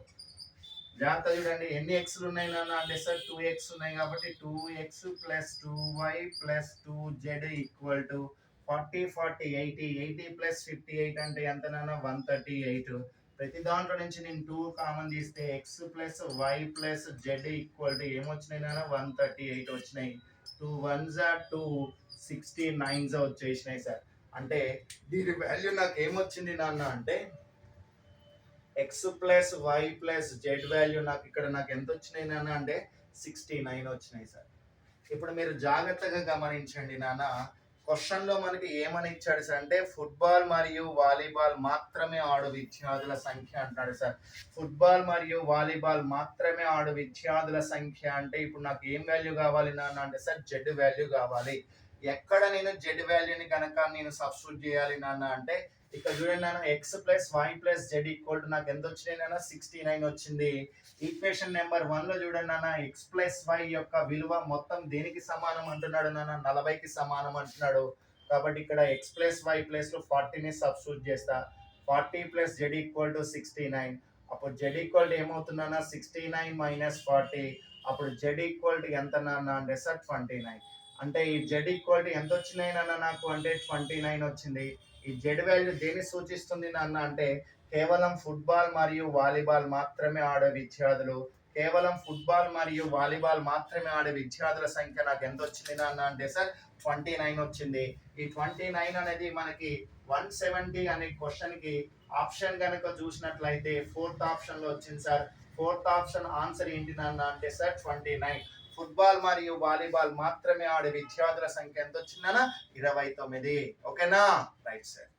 A: జాగ్రత్త చూడండి ఎన్ని ఎక్స్లు ఉన్నాయి నాన్న అంటే సార్ 2x ఉన్నాయి కాబట్టి 2x plus 2y plus 2z equal to 40 40 80 80 plus 58 అంటే ఎంత నాన్న 138. ప్రతి దాంట్లో నుంచి నేను 2 కామన్ తీస్తే x plus why plus Z equal to ఏమొచ్చినాయి నాన్న 138 వచ్చినాయి. 2 1s are 2 69s వచ్చేసినాయి సార్. అంటే దీని వాల్యూ నాకు ఏమొచ్చింది నాన్న అంటే X plus why plus Z value నాకు ఇక్కడ నాకు ఎంత వచ్చినాయి నాన్న అంటే 69 వచ్చినాయి సార్. ఇప్పుడు మీరు జాగ్రత్తగా గమనించండి నాన్న క్వశ్చన్లో మనకి ఏమని ఇచ్చాడు సార్ అంటే ఫుట్బాల్ మరియు వాలీబాల్ మాత్రమే ఆడు విద్యార్థుల సంఖ్య అంటాడు సార్. ఫుట్బాల్ మరియు వాలీబాల్ మాత్రమే ఆడు విద్యార్థుల సంఖ్య అంటే ఇప్పుడు నాకు ఏం వాల్యూ కావాలి నాన్న అంటే సార్ జెడ్ వాల్యూ కావాలి. ఎక్కడ నేను జెడ్ వాల్యూని కనుక నేను సబ్స్టిట్యూట్ చేయాలి నాన్న అంటే ఇక్కడ చూడండి నాన్న X plus why plus Z equal to నాకు ఎంత వచ్చినాయి నాన్న 69 వచ్చింది. ఈక్వేషన్ నెంబర్ 1 లో చూడండి నాన్న ఎక్స్ ప్లస్ వై యొక్క విలువ మొత్తం దేనికి సమానం అంటున్నాడు నాన్న 40కి సమానం అంటున్నాడు. కాబట్టి ఇక్కడ ఎక్స్ ప్లస్ వై ప్లస్ లో 40ని సబ్స్టిట్యూట్ చేస్తా. 40 ప్లస్ జెడ్ ఈక్వల్ టు 69. అప్పుడు జెడ్ ఈక్వల్ టు ఏమవుతుందన్న 69 మైనస్ 40. అప్పుడు జెడ్ ఈక్వల్ టు ఎంత నాన్న అంటే సార్ 29. అంటే ఈ జెడ్ ఈక్వల్ టు ఎంత వచ్చినాయి నాన్న నాకు అంటే 29 వచ్చింది. ఈ జెడ్ వాల్యూ దేన్ని సూచిస్తుంది నాన్న అంటే కేవలం ఫుట్బాల్ మరియు వాలీబాల్ మాత్రమే ఆడే విద్యార్థులు. కేవలం ఫుట్బాల్ మరియు వాలీబాల్ మాత్రమే ఆడే విద్యార్థుల సంఖ్య నాకు ఎంత వచ్చింది నాన్న అంటే సార్ 29 వచ్చింది. ఈ 29 అనేది మనకి 170 అనే క్వశ్చన్ కి ఆప్షన్ కనుక చూసినట్లయితే 4th ఆప్షన్ లో వచ్చింది సార్. 4th ఆప్షన్ ఆన్సర్ ఏంటి నాన్న అంటే సార్ 29. ఫుట్బాల్ మరియు వాలీబాల్ మాత్రమే ఆడే విద్యార్థుల సంఖ్య ఎంత వచ్చిందనా 29. ఓకేనా రైట్ సార్.